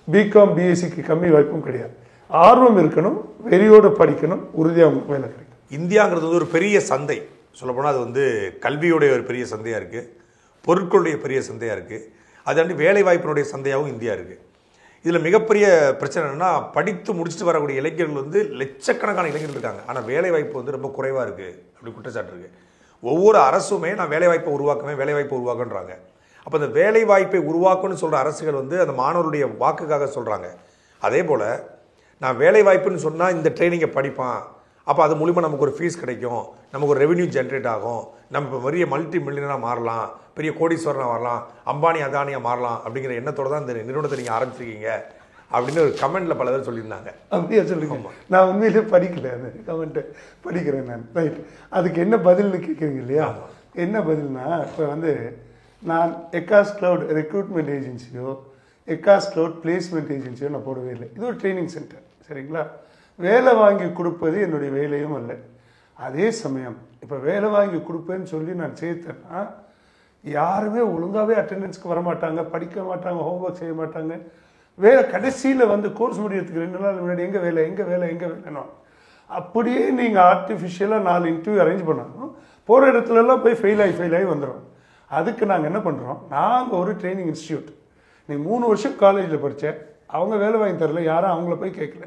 பிகாம், பிஎஸ்சிக்கு கம்மி வாய்ப்பும் கிடையாது. ஆர்வம் இருக்கணும், வெறியோடு படிக்கணும், உறுதியாக வேலை கிடைக்கும். இந்தியாங்கிறது வந்து ஒரு பெரிய சந்தை. சொல்லப்போனால் அது வந்து கல்வியுடைய ஒரு பெரிய சந்தையாக இருக்குது, பொருட்களுடைய பெரிய சந்தையாக இருக்குது, அதாண்டி வேலை வாய்ப்பினுடைய சந்தையாகவும் இந்தியா இருக்குது. இதில் மிகப்பெரிய பிரச்சனை என்னென்னா, படித்து முடிச்சுட்டு வரக்கூடிய இளைஞர்கள் வந்து லட்சக்கணக்கான இளைஞர்கள் இருக்காங்க, ஆனால் வேலை வாய்ப்பு வந்து ரொம்ப குறைவாக இருக்குது அப்படி குற்றச்சாட்டு இருக்குது. ஒவ்வொரு அரசுமே நான் வேலைவாய்ப்பை உருவாக்குன்றாங்க. அப்போ அந்த வேலை வாய்ப்பை உருவாக்கணும்னு சொல்கிற அரசுகள் வந்து அந்த மாணவருடைய வாக்குக்காக சொல்கிறாங்க. அதே போல் நான் வேலை வாய்ப்புன்னு சொன்னால் இந்த ட்ரைனிங்கை படிப்பான், அப்போ அது மூலிமா நமக்கு ஒரு ஃபீஸ் கிடைக்கும், நமக்கு ஒரு ரெவென்யூ ஜென்ரேட் ஆகும், நம்ம இப்போ பெரிய மல்டி மில்லியனாக மாறலாம், பெரிய கோடீஸ்வரனாக மாறலாம், அம்பானி அதானியாக மாறலாம் அப்படிங்கிற எண்ணத்தோடு தான் இந்த நிறுவனத்தை நீங்கள் ஆரம்பிச்சிருக்கீங்க அப்படின்னு ஒரு கமெண்ட்ல பல பேர் சொல்லியிருந்தாங்க. அப்படியே சொல்லுங்க. நான் உண்மையிலே படிக்கல அந்த கமெண்ட்டை, படிக்கிறேன் நான். ரைட், அதுக்கு என்ன பதில்னு கேட்குறீங்க இல்லையா? என்ன பதில்னா, இப்போ வந்து நான் எக்காஸ் கிளவுட் ரெக்ரூட்மெண்ட் ஏஜென்சியோ எக்காஸ் கிளவுட் பிளேஸ்மெண்ட் ஏஜென்சியோ நான் போடவே இல்லை. இது ஒரு ட்ரைனிங் சென்டர், சரிங்களா? வேலை வாங்கி கொடுப்பது என்னுடைய வேலையும் அல்ல. அதே சமயம் இப்போ வேலை வாங்கி கொடுப்பேன்னு சொல்லி நான் சேர்த்தேன்னா யாருமே ஒழுங்காகவே அட்டெண்டன்ஸ்க்கு வரமாட்டாங்க, படிக்க மாட்டாங்க, ஹோம்ஒர்க் செய்ய மாட்டாங்க. வேலை கடைசியில் வந்து கோர்ஸ் முடியறதுக்கு 2 நாள் முன்னாடி எங்கே வேலை எங்கே வேலை எங்கே வேலைனோ அப்படியே நீங்கள் ஆர்டிஃபிஷியலாக 4 இன்டர்வியூ அரேஞ்ச் பண்ணாலும் போகிற இடத்துலலாம் போய் ஃபெயில் ஆகி வந்துடும். அதுக்கு நாங்கள் என்ன பண்ணுறோம், நாங்கள் ஒரு ட்ரைனிங் இன்ஸ்டியூட். நீ 3 வருஷம் காலேஜில் படித்தேன், அவங்க வேலை வாங்கி தரல, யாரும் அவங்கள போய் கேட்கல.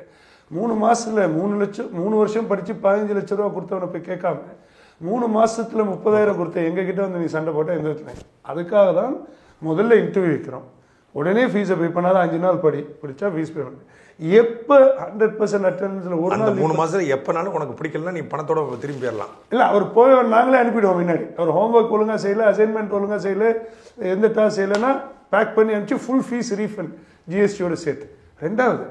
3 மாதத்தில் 3 லட்சம், 3 வருஷம் படித்து 15 லட்ச ரூபா கொடுத்தவனை போய் கேட்காம 3 மாதத்தில் 30,000 கொடுத்த எங்ககிட்ட வந்து நீ சண்டை போட்டால் எந்த இடத்துல. அதுக்காக தான் முதல்ல இன்டர்வியூ வைக்கிறோம். உடனே ஃபீஸை பே பண்ணாதான் 5 நாள் படித்தா ஃபீஸ் பே பண்ணு. எப்போ 100% அட்டெண்டன்ஸில் ஒரு நாள் 3 மாதத்தில் எப்போனாலும் உனக்கு பிடிக்கலன்னா நீ பணத்தோட திரும்பி போயிடலாம். இல்லை, அவர் போய் நாங்களே அனுப்பிடுவோம். முன்னாடி அவர் ஹோம்ஒர்க் ஒழுங்காக செய்யலை, அசைன்மெண்ட் ஒழுங்காக செய்யலை, எந்த டாஸ்க் செய்யலைன்னா பேக் பண்ணி அனுப்பிச்சு ஃபுல் ஃபீஸ் ரீஃபண்ட் ஜிஎஸ்டியோட சேர்த்து. 2வது,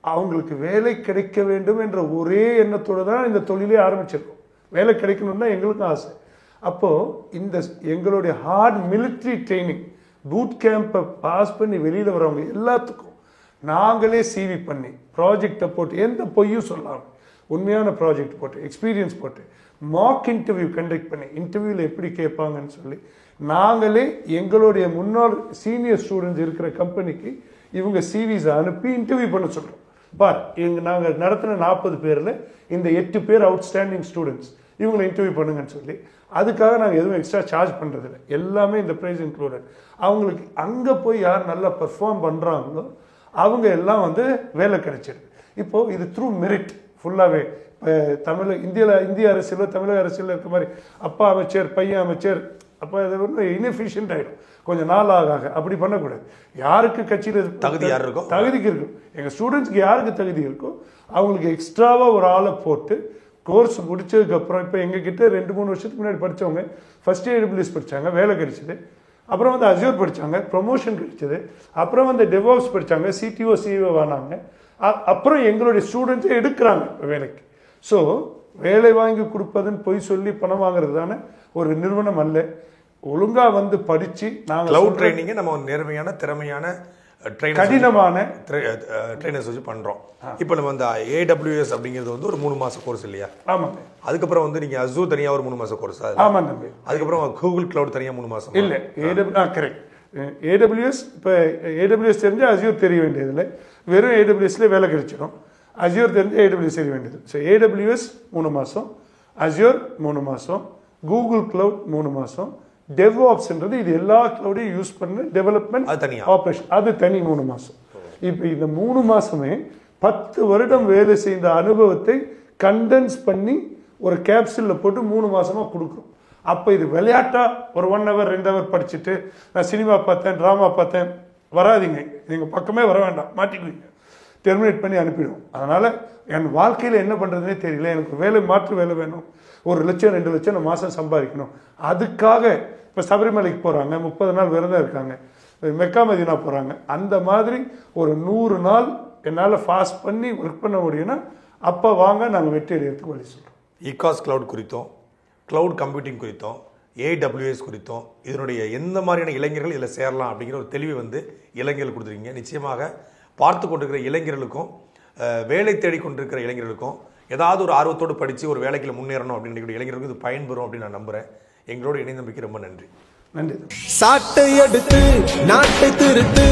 அவங்களுக்கு வேலை கிடைக்க வேண்டும் என்ற ஒரே எண்ணத்தோடு தான் இந்த தொழிலே ஆரம்பிச்சிருக்கோம். வேலை கிடைக்கணும்னா எங்களுக்கும் ஆசை. அப்போது இந்த எங்களுடைய ஹார்ட் மிலிட்ரி ட்ரைனிங் பூட் கேம்பை பாஸ் பண்ணி வெளியில் வரவங்க எல்லாத்துக்கும் நாங்களே சிவி பண்ணி ப்ராஜெக்டை போட்டு எந்த பொய்யும் சொல்லாமல் உண்மையான ப்ராஜெக்ட் போட்டு எக்ஸ்பீரியன்ஸ் போட்டு மாக் இன்டர்வியூ கண்டக்ட் பண்ணி இன்டர்வியூவில் எப்படி கேட்பாங்கன்னு சொல்லி நாங்களே எங்களுடைய முன்னாள் சீனியர் ஸ்டூடெண்ட்ஸ் இருக்கிற கம்பெனிக்கு இவங்க சிவிஸை அனுப்பி இன்டர்வியூ பண்ண சொல்கிறோம். பார், நாங்கள் நடத்தின 40 பேரில் இந்த 8 பேர் அவுட்ஸ்டாண்டிங் ஸ்டூடெண்ட்ஸ், இவங்களை இன்டர்வியூ பண்ணுங்கன்னு சொல்லி அதுக்காக நாங்கள் எதுவும் எக்ஸ்ட்ரா சார்ஜ் பண்ணுறதில்ல, எல்லாமே இந்த ப்ரைஸ் இன்க்ளூடட். அவங்களுக்கு அங்கே போய் யார் நல்லா பெர்ஃபார்ம் பண்ணுறாங்களோ அவங்க எல்லாம் வந்து வேலை கிடைச்சிடுது. இப்போது இது த்ரூ மெரிட் ஃபுல்லாகவே. இந்திய அரசியலோ தமிழக அரசியலோ இருக்க மாதிரி அப்பா அமைச்சர் பையன் அமைச்சர், அப்போ அது வந்து இன்எஃபிஷியன்ட் ஆகிடும் கொஞ்சம் நாள் ஆக. அப்படி பண்ணக்கூடாது. யாருக்கு கட்சியில் தகுதி யார் இருக்கோ தகுதிக்கு இருக்கும், எங்கள் ஸ்டூடெண்ட்ஸ்க்கு யாருக்கு தகுதி இருக்கோ அவங்களுக்கு எக்ஸ்ட்ராவாக ஒரு ஆளை போட்டு கோர்ஸ் முடிச்சதுக்கப்புறம் இப்போ எங்ககிட்ட 2-3 வருஷத்துக்கு முன்னாடி படித்தவங்க ஃபஸ்ட் ஏடபிள்யூஎஸ் படித்தாங்க, வேலை கிடைச்சிது. அப்புறம் வந்து அஸ்யூர் படித்தாங்க, ப்ரொமோஷன் கிடைச்சிது. அப்புறம் வந்து டெவாப்ஸ் படித்தாங்க, சிடிஓ சிஇஓ ஆனாங்க. அப்புறம் எங்களுடைய ஸ்டூடெண்ட்ஸே எடுக்கிறாங்க வேலைக்கு. ஸோ வேலை வாங்கி கொடுப்பதுன்னு பொய் சொல்லி பணம் வாங்குறது தானே ஒரு நிறுவனம் அல்ல. ஒழுங்காக வந்து படித்து நாங்கள் கிளவுட் ட்ரைனிங்கை நம்ம நேர்மையான திறமையான கடினமான ட்ரைனர்ஸ் வச்சு பண்ணுறோம். இப்போ நம்ம அந்த AWS அப்படிங்கிறது வந்து ஒரு 3 மாத கோர்ஸ் இல்லையா? ஆமாங்க. அதுக்கப்புறம் வந்து நீங்கள் அசூர் தனியாக ஒரு 3 மாத கோர்ஸ். ஆமாம் தம்பி. அதுக்கப்புறம் கூகுள் கிளவுட் தனியாக 3 மாதம் இல்லை. கரெக்ட். AWS இப்போ AWS தெரிஞ்சால் அஸ்யூர் தெரிய வேண்டியதில்லை, வெறும் AWSல வேலை கிடைச்சிடும். அஸ்யூர் தெரிஞ்சு AWS தெரிய வேண்டியது. ஸோ AWS 3 மாதம், அஸ்யூர் 3 மாதம், கூகுள் கிளவுட் 3 மாதம், டெவ்ஆப்ஸ்ன்றது இது எல்லா கிளவுடையும் யூஸ் பண்ண டெவலப்மெண்ட் ஆப்ரேஷன், அது தனி 3 மாதம். இப்போ இந்த 3 மாதமே 10 வருடம் வேலை செய்த அனுபவத்தை கண்டென்ஸ் பண்ணி ஒரு கேப்சூலில் போட்டு 3 மாதமாக கொடுக்குறோம். அப்போ இது விளையாட்டாக ஒரு 1 hour 2 hour படிச்சுட்டு நான் சினிமா பார்த்தேன் ட்ராமா பார்த்தேன் வராதிங்க, நீங்கள் பக்கமே வர வேண்டாம், மாட்டிக்குவீங்க, டெர்மினேட் பண்ணி அனுப்பிடுவோம். அதனால் என் வாழ்க்கையில் என்ன பண்ணுறதுனே தெரியல, எனக்கு மாற்று வேலை வேணும், 1 லட்சம் 2 லட்சம் நான் மாதம் சம்பாதிக்கணும். அதுக்காக இப்போ சபரிமலைக்கு போகிறாங்க, 30 நாள் விரதம் இருக்காங்க, மெக்கா மதீனா போகிறாங்க. அந்த மாதிரி ஒரு 100 நாள் என்னால் ஃபாஸ்ட் பண்ணி ஒர்க் பண்ண முடியும்னா அப்போ வாங்க நாங்கள் வெற்றி அடைகிறதுக்கு வழி சொல்கிறோம். இகாஸ் கிளவுட் குறித்தும் கிளவுட் கம்ப்யூட்டிங் குறித்தும் AWS குறித்தும் இதனுடைய எந்த மாதிரியான இளைஞர்கள் இதில் சேரலாம் அப்படிங்கிற ஒரு தெளிவை வந்து இளைஞர்கள் கொடுத்துருக்கீங்க. நிச்சயமாக பார்த்து கொண்டிருக்கிற இளைஞர்களுக்கும் வேலை தேடிக்கொண்டிருக்கிற இளைஞர்களுக்கும் ஏதாவது ஒரு ஆர்வத்தோடு படித்து ஒரு வேலைக்கு முன்னேறணும் அப்படின்னு இளைஞர்களுக்கு இது பயன்பெறும் அப்படின்னு நான் நம்புகிறேன். எங்களோட இணைந்தமைக்கு ரொம்ப நன்றி. நன்றி. சாட்டை எடுத்து நாட்டை திருத்து.